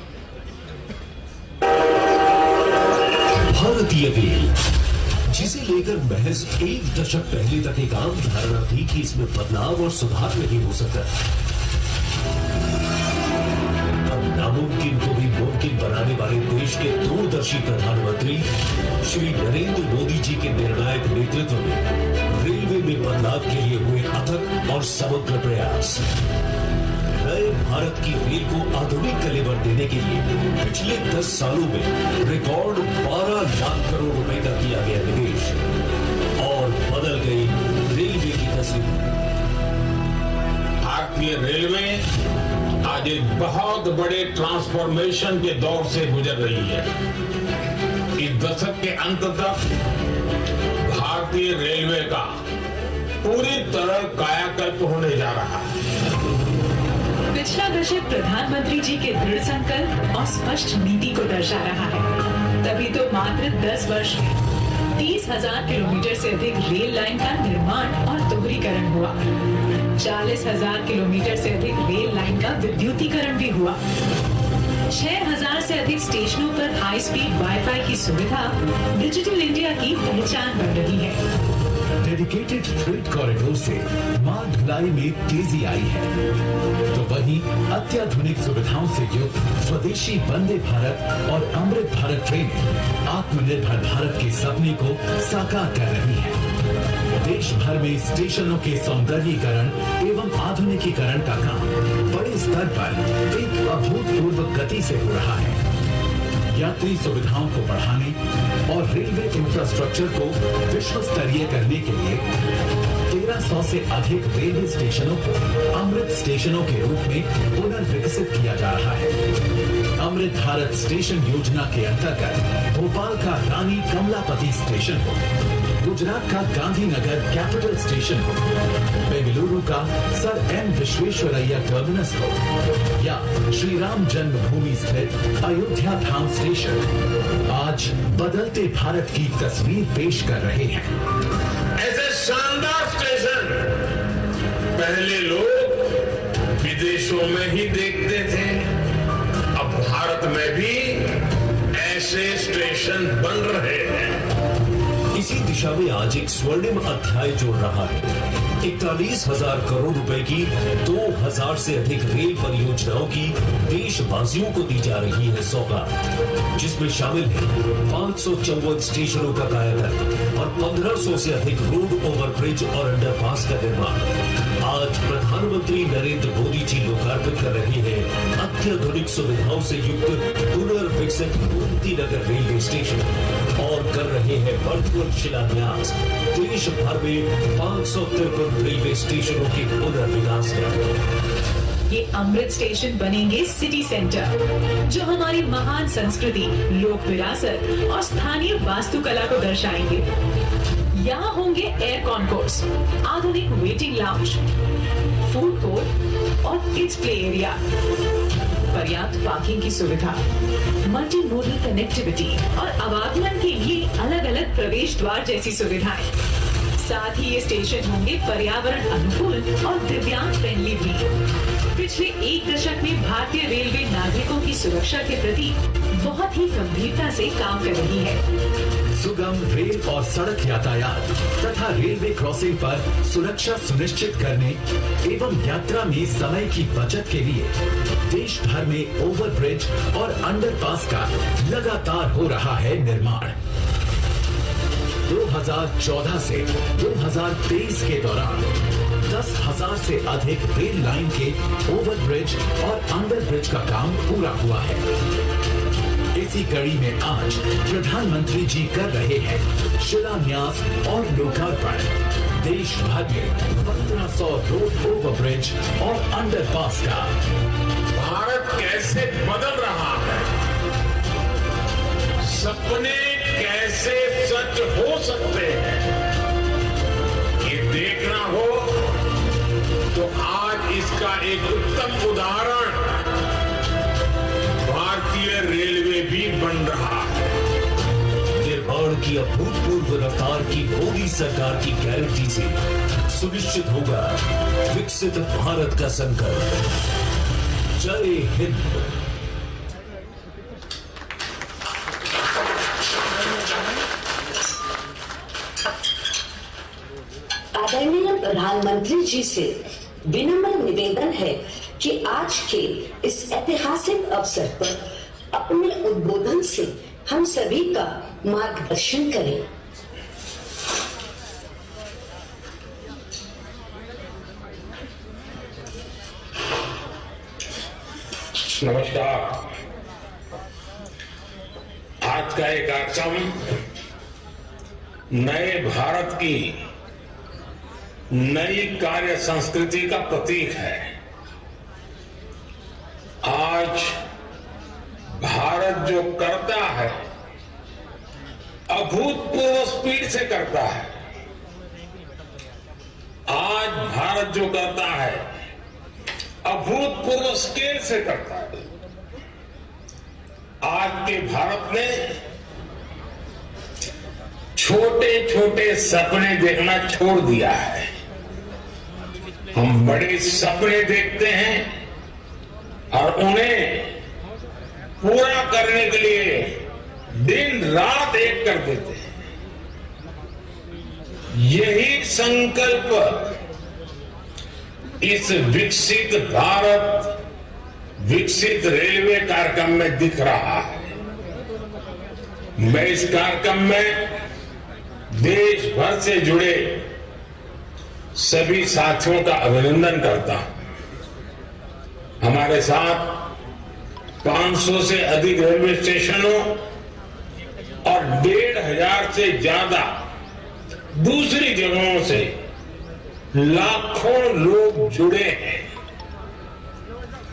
भारतीय रेल, जिसे लेकर महज एक दशक पहले तक एक आम धारणा थी कि इसमें बदलाव और सुधार नहीं हो सकता, अब नामुमकिन को भी मुमकिन बनाने वाले देश के दूरदर्शी प्रधानमंत्री श्री नरेंद्र मोदी जी के निर्णायक नेतृत्व में रेलवे में बदलाव के लिए हुए अथक और समग्र प्रयास। नए भारत की रेल को आधुनिक कलेवर देने के लिए पिछले 10 सालों में रिकॉर्ड 12 लाख करोड़ रुपए का किया गया निवेश और बदल गई रेलवे की तस्वीर। भारतीय रेलवे आज एक बहुत बड़े ट्रांसफॉर्मेशन के दौर से गुजर रही है। इस दशक के अंत तक भारतीय रेलवे का पूरी तरह कायाकल्प होने जा रहा है। पिछला दशक प्रधानमंत्री जी के दृढ़ संकल्प और स्पष्ट नीति को दर्शा रहा है। तभी तो मात्र 10 वर्ष में 30,000 किलोमीटर से अधिक रेल लाइन का निर्माण और दोहरीकरण हुआ। 40,000 किलोमीटर से अधिक रेल लाइन का विद्युतीकरण भी हुआ। 6,000 से अधिक स्टेशनों पर हाई स्पीड वाईफाई की सुविधा डिजिटल इंडिया की पहचान बन रही है। डेडिकेटेड फ्रेट कॉरिडोर से माल ढुलाई में तेजी आई है, तो वहीं अत्याधुनिक सुविधाओं से युक्त स्वदेशी वंदे भारत और अमृत भारत ट्रेनें आत्मनिर्भर भारत के सपने को साकार कर रही है। देश भर में स्टेशनों के सौंदर्यीकरण एवं आधुनिकीकरण का काम बड़े स्तर पर एक अभूतपूर्व गति से हो रहा है। यात्री सुविधाओं को बढ़ाने और रेलवे इंफ्रास्ट्रक्चर को विश्व स्तरीय करने के लिए 1300 से अधिक रेलवे स्टेशनों को अमृत स्टेशनों के रूप में पुनर्विकसित किया जा रहा है। अमृत भारत स्टेशन योजना के अंतर्गत भोपाल का रानी कमलापति स्टेशन हो, गुजरात का गांधीनगर कैपिटल स्टेशन हो, बेंगलुरु का सर एम विश्वेश्वरैया टर्मिनस हो या श्री राम जन्मभूमि स्थित अयोध्या धाम स्टेशन आज बदलते भारत की तस्वीर पेश कर रहे हैं। ऐसे शानदार स्टेशन पहले लोग विदेशों में ही देखते थे, अब भारत में भी ऐसे स्टेशन बन रहे हैं। इसी दिशा में आज एक स्वर्णिम अध्याय जोड़ रहा है। 41,000 करोड़ रुपए की 2,000 से अधिक रेल परियोजनाओं की देशवासियों को दी जा रही है सौगात, जिसमें शामिल है 554 स्टेशनों का कायाकल्प और 1500 से अधिक रोड ओवर ब्रिज और अंडरपास का निर्माण। आज प्रधानमंत्री नरेंद्र मोदी जी लोकार्पण कर रहे हैं अत्याधुनिक सुविधाओं से युक्त पुनर्विकसित गोमती नगर रेलवे स्टेशन और कर रहे हैं वर्चुअल शिलान्यास देश भर में 553 रेलवे स्टेशनों के पुनर्विकास का। ये अमृत स्टेशन बनेंगे सिटी सेंटर, जो हमारी महान संस्कृति, लोक विरासत और स्थानीय वास्तुकला को दर्शाएंगे। यहाँ होंगे एयर कॉन्कोर्स, आधुनिक वेटिंग लाउंज, फूड कोर्ट और किड्स प्ले एरिया, पर्याप्त पार्किंग की सुविधा, मल्टी मोडल कनेक्टिविटी और आवागमन के लिए अलग अलग प्रवेश द्वार जैसी सुविधाएं। साथ ही ये स्टेशन होंगे पर्यावरण अनुकूल और दिव्यांग फ्रेंडली भी। पिछले एक दशक में भारतीय रेलवे नागरिकों की सुरक्षा के प्रति बहुत ही गंभीरता से काम कर रही है। सुगम रेल और सड़क यातायात तथा रेलवे क्रॉसिंग पर सुरक्षा सुनिश्चित करने एवं यात्रा में समय की बचत के लिए देश भर में ओवरब्रिज और अंडरपास का लगातार हो रहा है निर्माण। 2014 से 2023 के दौरान 10,000 से अधिक रेल लाइन के ओवरब्रिज और अंडरब्रिज का काम पूरा हुआ है। इसी कड़ी में आज प्रधानमंत्री जी कर रहे हैं शिलान्यास और लोकार्पण देश भर में 1500 रोड ओवरब्रिज और अंडरपास का। भारत कैसे बदल रहा है, सपने कैसे सच हो सकते हैं, ये देखना हो तो आज इसका एक उत्तम उदाहरण भारतीय रेलवे भी बन रहा है। निर्माण की अभूतपूर्व रफ्तार की मोदी सरकार की गारंटी से सुनिश्चित होगा विकसित भारत का संकल्प। जय हिंद। आदरणीय प्रधानमंत्री जी से विनम्र निवेदन है कि आज के इस ऐतिहासिक अवसर पर अपने उद्बोधन से हम सभी का मार्गदर्शन करें। नमस्कार। आज का एक कार्यक्रम नए भारत की नई कार्य संस्कृति का प्रतीक है। आज भारत जो करता है अभूतपूर्व स्पीड से करता है। आज भारत जो करता है अभूतपूर्व स्केल से करता है। आज के भारत ने छोटे छोटे सपने देखना छोड़ दिया है। हम बड़े सपने देखते हैं और उन्हें पूरा करने के लिए दिन रात एक कर देते हैं। यही संकल्प इस विकसित भारत विकसित रेलवे कार्यक्रम में दिख रहा है। मैं इस कार्यक्रम में देश भर से जुड़े सभी साथियों का अभिनंदन करता हूं। हमारे साथ 500 से अधिक रेलवे स्टेशनों और 1,500 से ज्यादा दूसरी जगहों से लाखों लोग जुड़े हैं।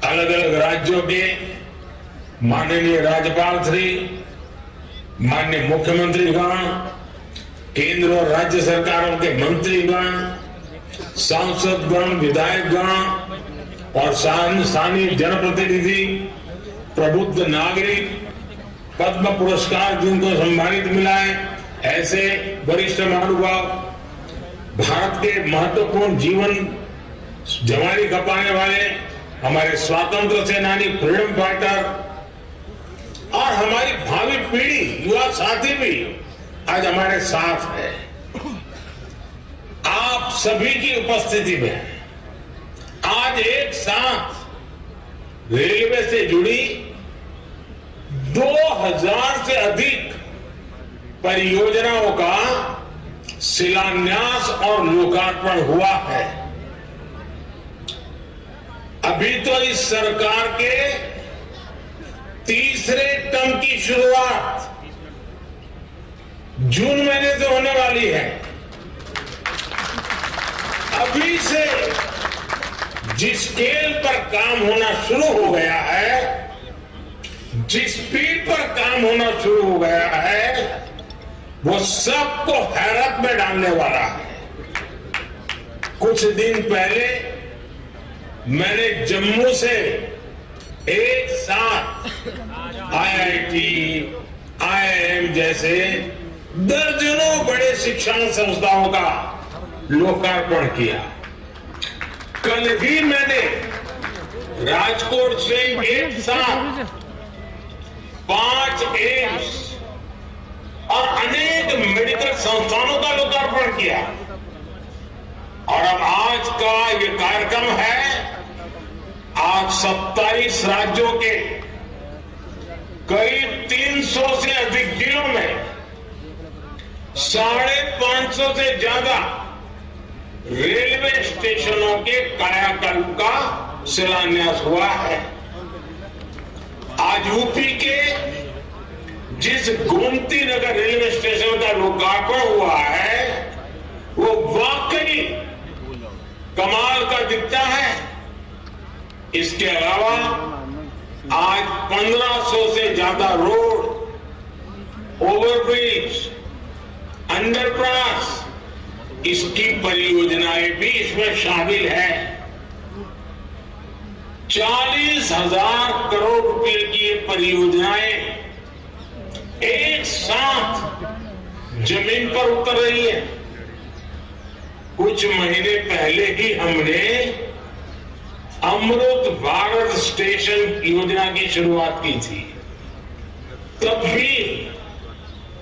अलग अलग राज्यों के माननीय राज्यपाल श्री, माननीय मुख्यमंत्रीगण, केंद्र और राज्य सरकारों के मंत्रीगण, सांसदगण, विधायकगण और स्थानीय जनप्रतिनिधि, प्रबुद्ध नागरिक, पद्म पुरस्कार जिनको सम्मानित मिला है, ऐसे वरिष्ठ महानुभाव, भारत के महत्वपूर्ण जीवन जवानी खपाने वाले हमारे स्वतंत्र सेनानी, फ्रीडम फाइटर और हमारी भावी पीढ़ी, युवा साथी भी आज हमारे साथ है। आप सभी की उपस्थिति में आज एक साथ रेलवे से जुड़ी 2000 से अधिक परियोजनाओं का शिलान्यास और लोकार्पण हुआ है। अभी तो इस सरकार के तीसरे टर्म की शुरुआत जून महीने से होने वाली है। अभी से जिस स्केल पर काम होना शुरू हो गया है, जिस स्पीड पर काम होना शुरू हो गया है, वो सबको हैरत में डालने वाला है। कुछ दिन पहले मैंने जम्मू से एक साथ IIT, IIM जैसे दर्जनों बड़े शिक्षण संस्थाओं का लोकार्पण किया। कल ही मैंने राजकोट से एक साथ 5 एम्स और अनेक मेडिकल संस्थानों का लोकार्पण किया। और अब आज का ये कार्यक्रम है, आज 27 राज्यों के करीब 300 से अधिक जिलों में 550 से ज्यादा रेलवे स्टेशनों के कायाकल्प का शिलान्यास हुआ है। आज यूपी के जिस गोमती नगर रेलवे स्टेशन का लोकार्पण हुआ है, वो वाकई कमाल का दिखता है। इसके अलावा आज 1500 से ज्यादा रोड, ओवरब्रिज, अंडरपास, इसकी परियोजनाएं भी इसमें शामिल है। 40,000 करोड़ रुपए की ये परियोजनाएं एक साथ जमीन पर उतर रही है। कुछ महीने पहले ही हमने अमृत भारत स्टेशन योजना की शुरुआत की थी। तब भी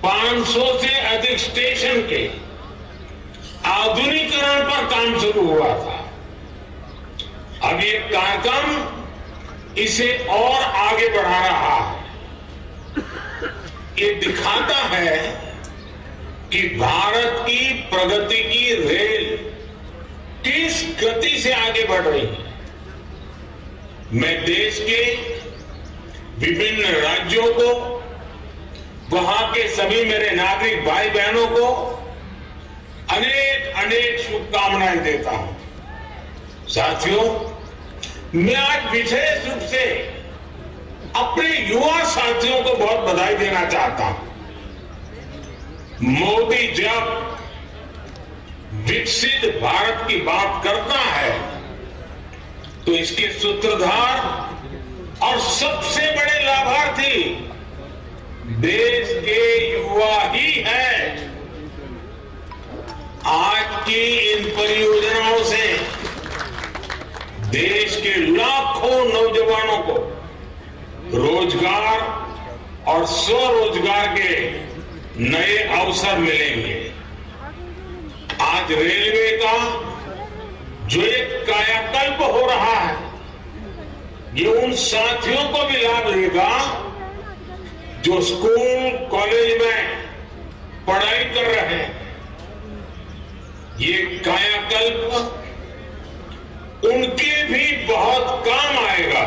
500 से अधिक स्टेशन के आधुनिकीकरण पर काम शुरू हुआ था। अब ये कार्यक्रम इसे और आगे बढ़ा रहा है। ये दिखाता है कि भारत की प्रगति की रेल किस गति से आगे बढ़ रही है। मैं देश के विभिन्न राज्यों को, वहां के सभी मेरे नागरिक भाई बहनों को अनेक अनेक शुभकामनाएं देता हूं। साथियों, मैं आज विशेष रूप से अपने युवा साथियों को बहुत बधाई देना चाहता हूं। मोदी जब विकसित भारत की बात करता है तो इसके सूत्रधार और सबसे बड़े लाभार्थी देश के युवा ही है। आज की इन परियोजनाओं से देश के लाखों नौजवानों को रोजगार और स्वरोजगार के नए अवसर मिलेंगे। आज रेलवे का जो एक कायाकल्प हो रहा है, ये उन साथियों को भी लाभ देगा जो स्कूल कॉलेज में पढ़ाई कर रहे हैं। ये कायाकल्प उनके भी बहुत काम आएगा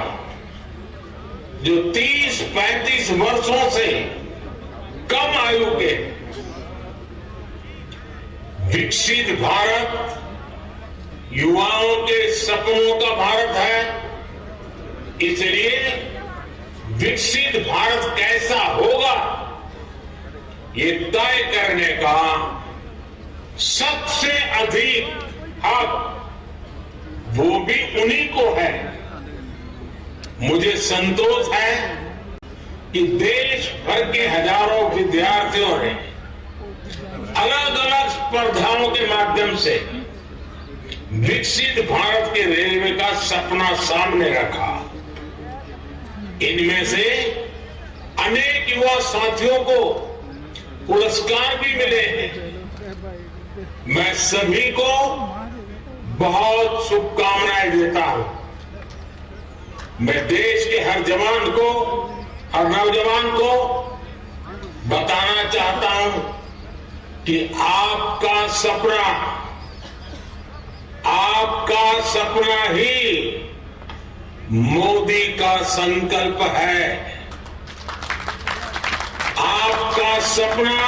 जो 30-35 वर्षों से कम आयु के। विकसित भारत युवाओं के सपनों का भारत है। इसलिए विकसित भारत कैसा होगा, ये तय करने का सबसे अधिक हक वो भी उन्हीं को है। मुझे संतोष है कि देश भर के हजारों विद्यार्थियों ने अलग अलग स्पर्धाओं के माध्यम से विकसित भारत के रेलवे का सपना सामने रखा। इनमें से अनेक युवा साथियों को पुरस्कार भी मिले हैं। मैं सभी को बहुत शुभकामनाएं देता हूं। मैं देश के हर जवान को, हर नौजवान को बताना चाहता हूं कि आपका सपना ही मोदी का संकल्प है। आपका सपना,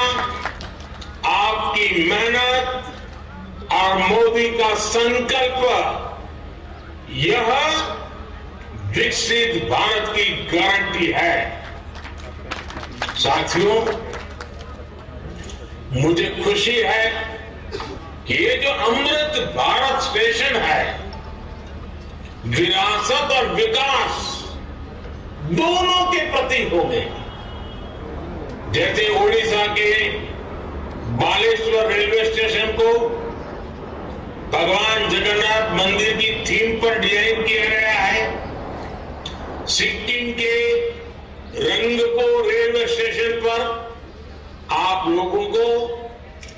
आपकी मेहनत और मोदी का संकल्प, यह विकसित भारत की गारंटी है। साथियों, मुझे खुशी है कि ये जो अमृत भारत स्टेशन है, विरासत और विकास दोनों के प्रतीक होंगे। जैसे ओडिशा के बालेश्वर रेलवे स्टेशन को भगवान जगन्नाथ मंदिर की थीम पर डिजाइन किया गया है, सिक्किम के रंगपुर रेलवे स्टेशन पर आप लोगों को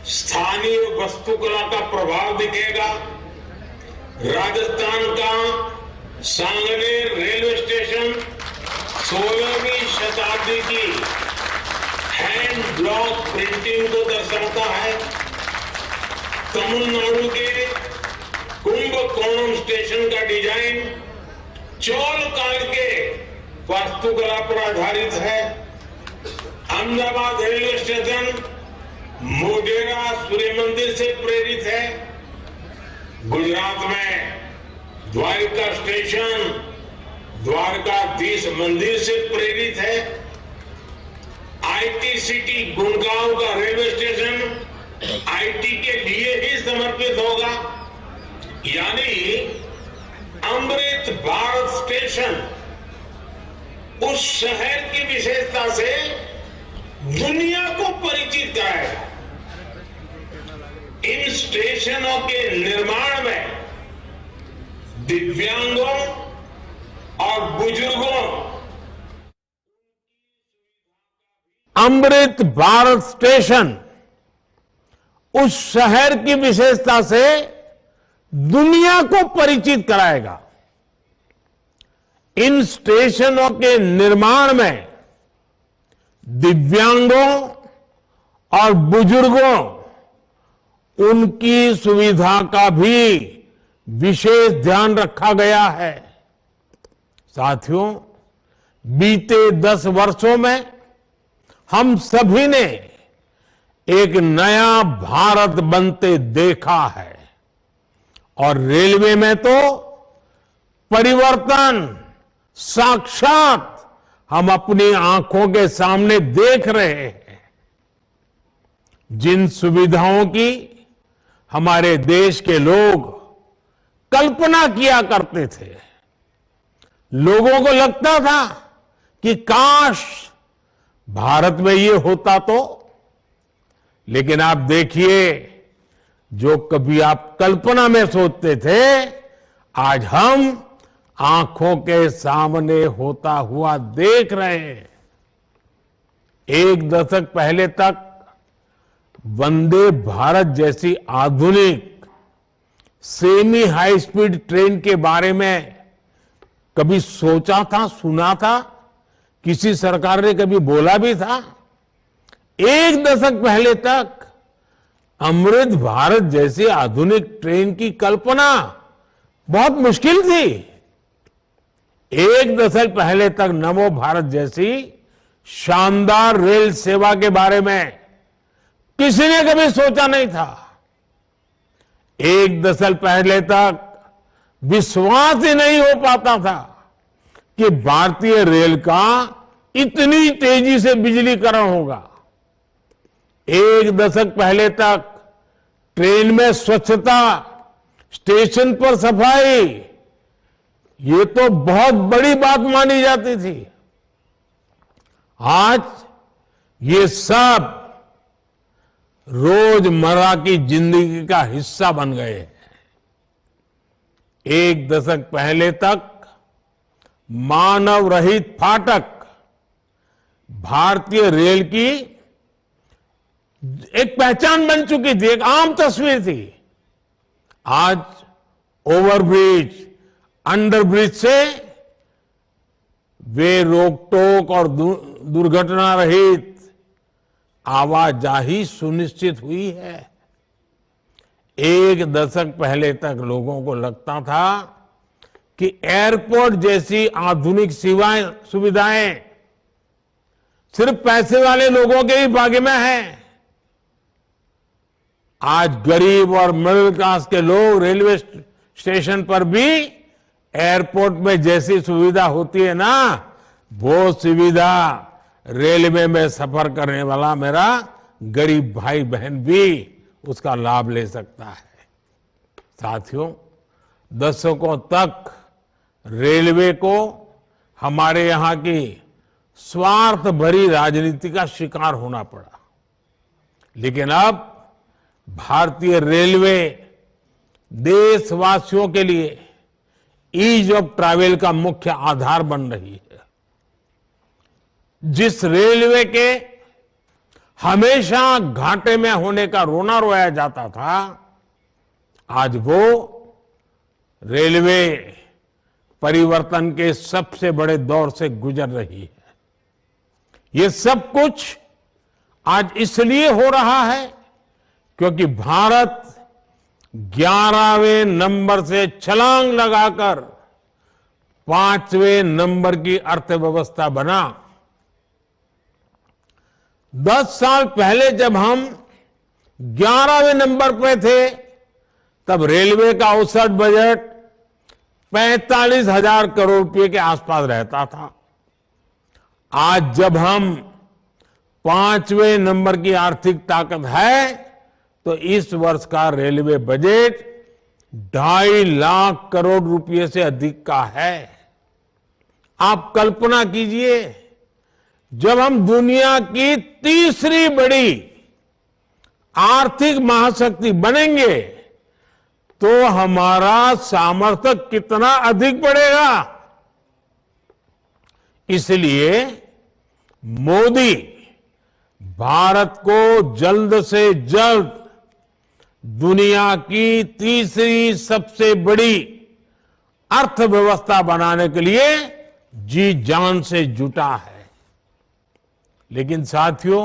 स्थानीय वास्तुकला का प्रभाव दिखेगा। राजस्थान का सांगनेर रेलवे स्टेशन 16वीं शताब्दी की हैंड ब्लॉक प्रिंटिंग को दर्शाता है। तमिलनाडु के कुंभकोणम स्टेशन का डिजाइन चोल काल के वास्तुकला पर आधारित है। अहमदाबाद रेलवे स्टेशन मोढेरा सूर्य मंदिर से प्रेरित है। गुजरात में द्वारका स्टेशन द्वारकाधीश मंदिर से प्रेरित है। आईटी सिटी गुड़गांव का रेलवे स्टेशन आईटी के लिए ही समर्पित होगा। यानी अमृत भारत स्टेशन उस शहर की विशेषता से दुनिया को परिचित कराएगा। इन स्टेशनों के निर्माण में दिव्यांगों और बुजुर्गों, अमृत भारत स्टेशन उस शहर की विशेषता से दुनिया को परिचित कराएगा। इन स्टेशनों के निर्माण में दिव्यांगों और बुजुर्गों, उनकी सुविधा का भी विशेष ध्यान रखा गया है। साथियों, बीते 10 वर्षों में हम सभी ने एक नया भारत बनते देखा है और रेलवे में तो परिवर्तन साक्षात हम अपनी आंखों के सामने देख रहे हैं। जिन सुविधाओं की हमारे देश के लोग कल्पना किया करते थे, लोगों को लगता था कि काश भारत में ये होता तो, लेकिन आप देखिए, जो कभी आप कल्पना में सोचते थे, आज हम आंखों के सामने होता हुआ देख रहे हैं। एक दशक पहले तक वंदे भारत जैसी आधुनिक सेमी हाई स्पीड ट्रेन के बारे में कभी सोचा था, सुना था? किसी सरकार ने कभी बोला भी था? एक दशक पहले तक अमृत भारत जैसी आधुनिक ट्रेन की कल्पना बहुत मुश्किल थी। एक दशक पहले तक नमो भारत जैसी शानदार रेल सेवा के बारे में किसी ने कभी सोचा नहीं था। एक दशक पहले तक विश्वास ही नहीं हो पाता था कि भारतीय रेल का इतनी तेजी से बिजलीकरण होगा। एक दशक पहले तक ट्रेन में स्वच्छता, स्टेशन पर सफाई, ये तो बहुत बड़ी बात मानी जाती थी। आज ये सब रोजमर्रा की जिंदगी का हिस्सा बन गए हैं। एक दशक पहले तक मानव रहित फाटक भारतीय रेल की एक पहचान बन चुकी थी, एक आम तस्वीर थी। आज ओवरब्रिज, अंडरब्रिज से वे रोक टोक और दुर्घटना रहित आवाजाही सुनिश्चित हुई है। एक दशक पहले तक लोगों को लगता था कि एयरपोर्ट जैसी आधुनिक सुविधाएं सिर्फ पैसे वाले लोगों के ही भाग्य में है। आज गरीब और मिडिल क्लास के लोग रेलवे स्टेशन पर भी एयरपोर्ट में जैसी सुविधा होती है ना, वो सुविधा रेलवे में सफर करने वाला मेरा गरीब भाई बहन भी उसका लाभ ले सकता है। साथियों, दशकों तक रेलवे को हमारे यहां की स्वार्थ भरी राजनीति का शिकार होना पड़ा, लेकिन अब भारतीय रेलवे देशवासियों के लिए ईज ऑफ ट्रैवल का मुख्य आधार बन रही है। जिस रेलवे के हमेशा घाटे में होने का रोना रोया जाता था, आज वो रेलवे परिवर्तन के सबसे बड़े दौर से गुजर रही है। ये सब कुछ आज इसलिए हो रहा है क्योंकि भारत 11वें नंबर से छलांग लगाकर 5वें नंबर की अर्थव्यवस्था बना। 10 साल पहले जब हम 11वें नंबर पे थे, तब रेलवे का औसत बजट 45,000 करोड़ रुपए के आसपास रहता था। आज जब हम 5वें नंबर की आर्थिक ताकत है, तो इस वर्ष का रेलवे बजट 2.5 लाख करोड़ रुपए से अधिक का है। आप कल्पना कीजिए, जब हम दुनिया की तीसरी बड़ी आर्थिक महाशक्ति बनेंगे तो हमारा सामर्थ्य कितना अधिक बढ़ेगा। इसलिए मोदी भारत को जल्द से जल्द दुनिया की तीसरी सबसे बड़ी अर्थव्यवस्था बनाने के लिए जी जान से जुटा है। लेकिन साथियों,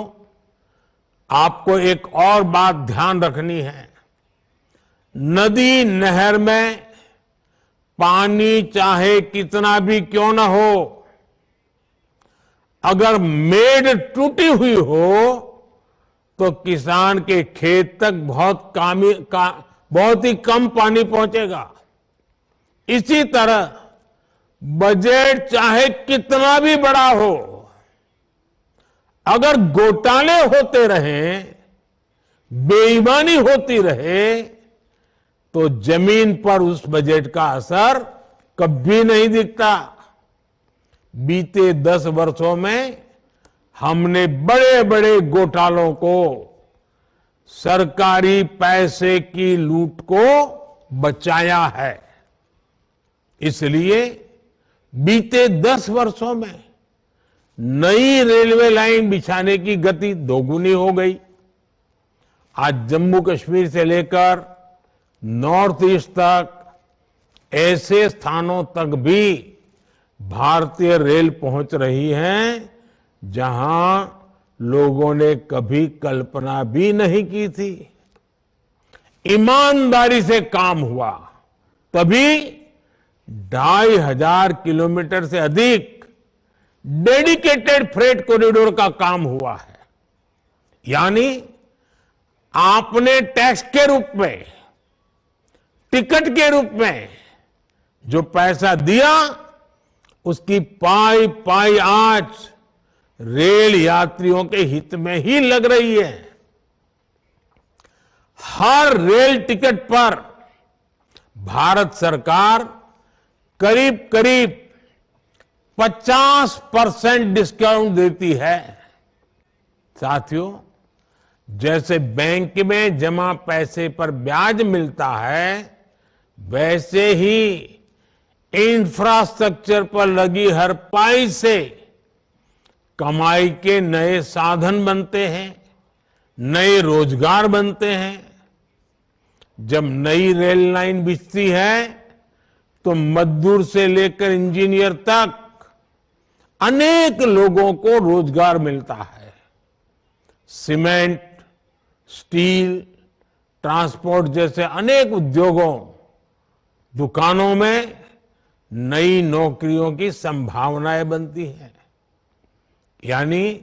आपको एक और बात ध्यान रखनी है। नदी नहर में पानी चाहे कितना भी क्यों ना हो, अगर मेड़ टूटी हुई हो तो किसान के खेत तक बहुत ही कम पानी पहुंचेगा। इसी तरह बजट चाहे कितना भी बड़ा हो, अगर घोटाले होते रहे, बेईमानी होती रहे, तो जमीन पर उस बजट का असर कभी नहीं दिखता। बीते 10 वर्षों में हमने बड़े बड़े घोटालों को, सरकारी पैसे की लूट को बचाया है। इसलिए बीते 10 वर्षों में नई रेलवे लाइन बिछाने की गति दोगुनी हो गई। आज जम्मू कश्मीर से लेकर नॉर्थ ईस्ट तक ऐसे स्थानों तक भी भारतीय रेल पहुंच रही है जहां लोगों ने कभी कल्पना भी नहीं की थी। ईमानदारी से काम हुआ, तभी 2,500 किलोमीटर से अधिक डेडिकेटेड फ्रेट कॉरिडोर का काम हुआ है। यानी आपने टैक्स के रूप में, टिकट के रूप में जो पैसा दिया, उसकी पाई पाई आज रेल यात्रियों के हित में ही लग रही है। हर रेल टिकट पर भारत सरकार करीब करीब 50% डिस्काउंट देती है। साथियों, जैसे बैंक में जमा पैसे पर ब्याज मिलता है, वैसे ही इंफ्रास्ट्रक्चर पर लगी हर पाई से कमाई के नए साधन बनते हैं, नए रोजगार बनते हैं। जब नई रेल लाइन बिछती है तो मजदूर से लेकर इंजीनियर तक अनेक लोगों को रोजगार मिलता है। सीमेंट, स्टील, ट्रांसपोर्ट जैसे अनेक उद्योगों, दुकानों में नई नौकरियों की संभावनाएं बनती हैं। यानी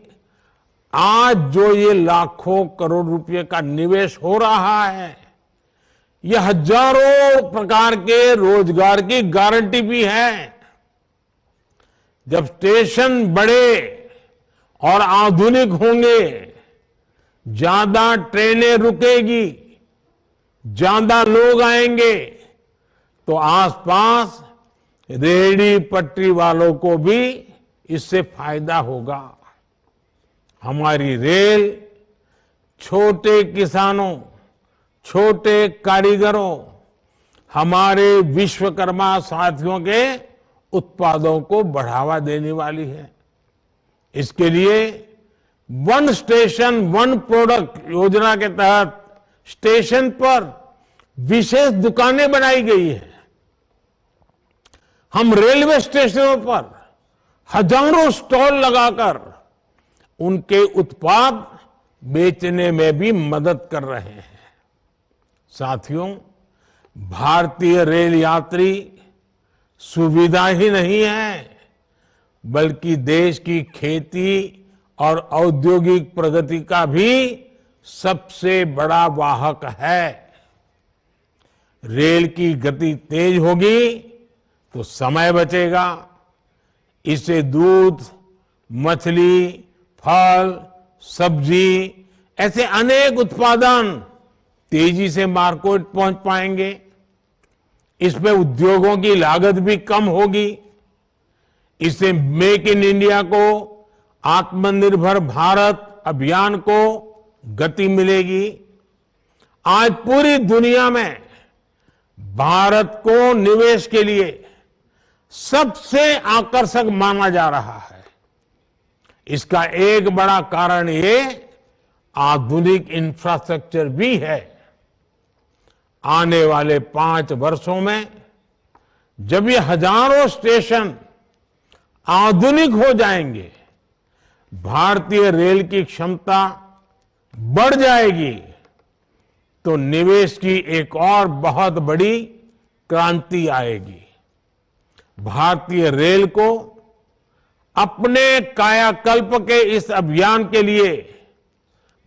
आज जो ये लाखों करोड़ रुपए का निवेश हो रहा है, ये हजारों प्रकार के रोजगार की गारंटी भी है। जब स्टेशन बड़े और आधुनिक होंगे, ज्यादा ट्रेनें रुकेगी, ज्यादा लोग आएंगे, तो आसपास रेहड़ी पटरी वालों को भी इससे फायदा होगा। हमारी रेल छोटे किसानों, छोटे कारीगरों, हमारे विश्वकर्मा साथियों के उत्पादों को बढ़ावा देने वाली है। इसके लिए वन स्टेशन वन प्रोडक्ट योजना के तहत स्टेशन पर विशेष दुकानें बनाई गई हैं। हम रेलवे स्टेशनों पर हजारों स्टॉल लगाकर उनके उत्पाद बेचने में भी मदद कर रहे हैं। साथियों, भारतीय रेल यात्री सुविधा ही नहीं है, बल्कि देश की खेती और औद्योगिक प्रगति का भी सबसे बड़ा वाहक है। रेल की गति तेज होगी तो समय बचेगा। इससे दूध, मछली, फल, सब्जी ऐसे अनेक उत्पादन तेजी से मार्केट पहुंच पाएंगे। इसमें उद्योगों की लागत भी कम होगी। इससे मेक इन इंडिया को, आत्मनिर्भर भारत अभियान को गति मिलेगी। आज पूरी दुनिया में भारत को निवेश के लिए सबसे आकर्षक माना जा रहा है। इसका एक बड़ा कारण ये आधुनिक इंफ्रास्ट्रक्चर भी है। आने वाले 5 वर्षों में जब ये हजारों स्टेशन आधुनिक हो जाएंगे, भारतीय रेल की क्षमता बढ़ जाएगी, तो निवेश की एक और बहुत बड़ी क्रांति आएगी। भारतीय रेल को अपने कायाकल्प के इस अभियान के लिए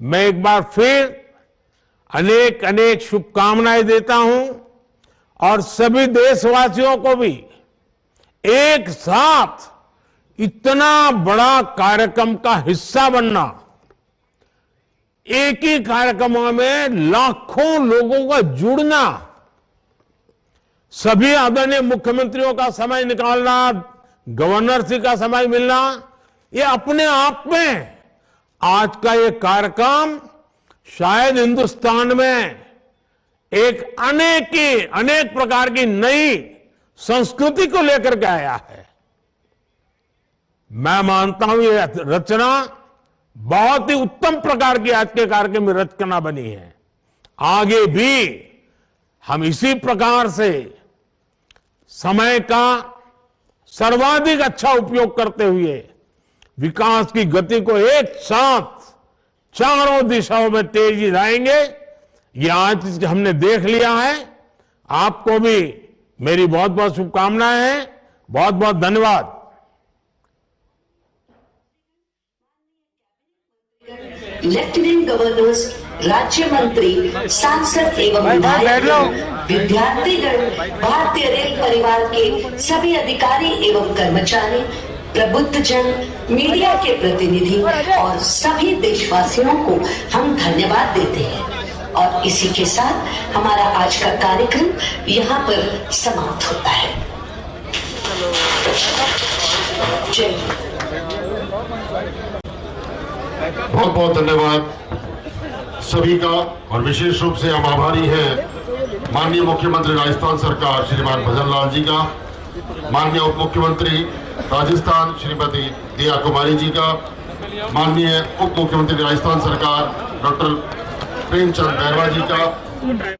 मैं एक बार फिर अनेक अनेक शुभकामनाएं देता हूं और सभी देशवासियों को भी एक साथ इतना बड़ा कार्यक्रम का हिस्सा बनना, एक ही कार्यक्रम में लाखों लोगों का जुड़ना, सभी आदरणीय मुख्यमंत्रियों का समय निकालना, गवर्नर जी का समय मिलना, ये अपने आप में आज का ये कार्यक्रम शायद हिंदुस्तान में एक अनेक प्रकार की नई संस्कृति को लेकर के आया है। मैं मानता हूं ये रचना बहुत ही उत्तम प्रकार की आज के कार्यक्रम में रचना बनी है। आगे भी हम इसी प्रकार से समय का सर्वाधिक अच्छा उपयोग करते हुए विकास की गति को एक साथ चारों दिशाओं में तेजी लाएंगे। ये आज हमने देख लिया है। आपको भी मेरी बहुत बहुत शुभकामनाएं हैं। बहुत बहुत धन्यवाद। लेफ्टिनेंट गवर्नर्स, राज्य मंत्री, सांसद एवं विधायक, विद्यार्थीगण, भारतीय रेल परिवार के सभी अधिकारी एवं कर्मचारी, प्रबुद्ध जन, मीडिया के प्रतिनिधि और सभी देशवासियों को हम धन्यवाद देते हैं। और इसी के साथ हमारा आज का कार्यक्रम यहाँ पर समाप्त होता है। जय हिंद। बहुत बहुत धन्यवाद सभी का। और विशेष रूप से हम आभारी हैं माननीय मुख्यमंत्री राजस्थान सरकार श्रीमान भजन लाल जी का, माननीय उप मुख्यमंत्री राजस्थान श्रीमती दिया कुमारी जी का, माननीय उप मुख्यमंत्री राजस्थान सरकार डॉक्टर प्रेमचंद बैरवा जी का।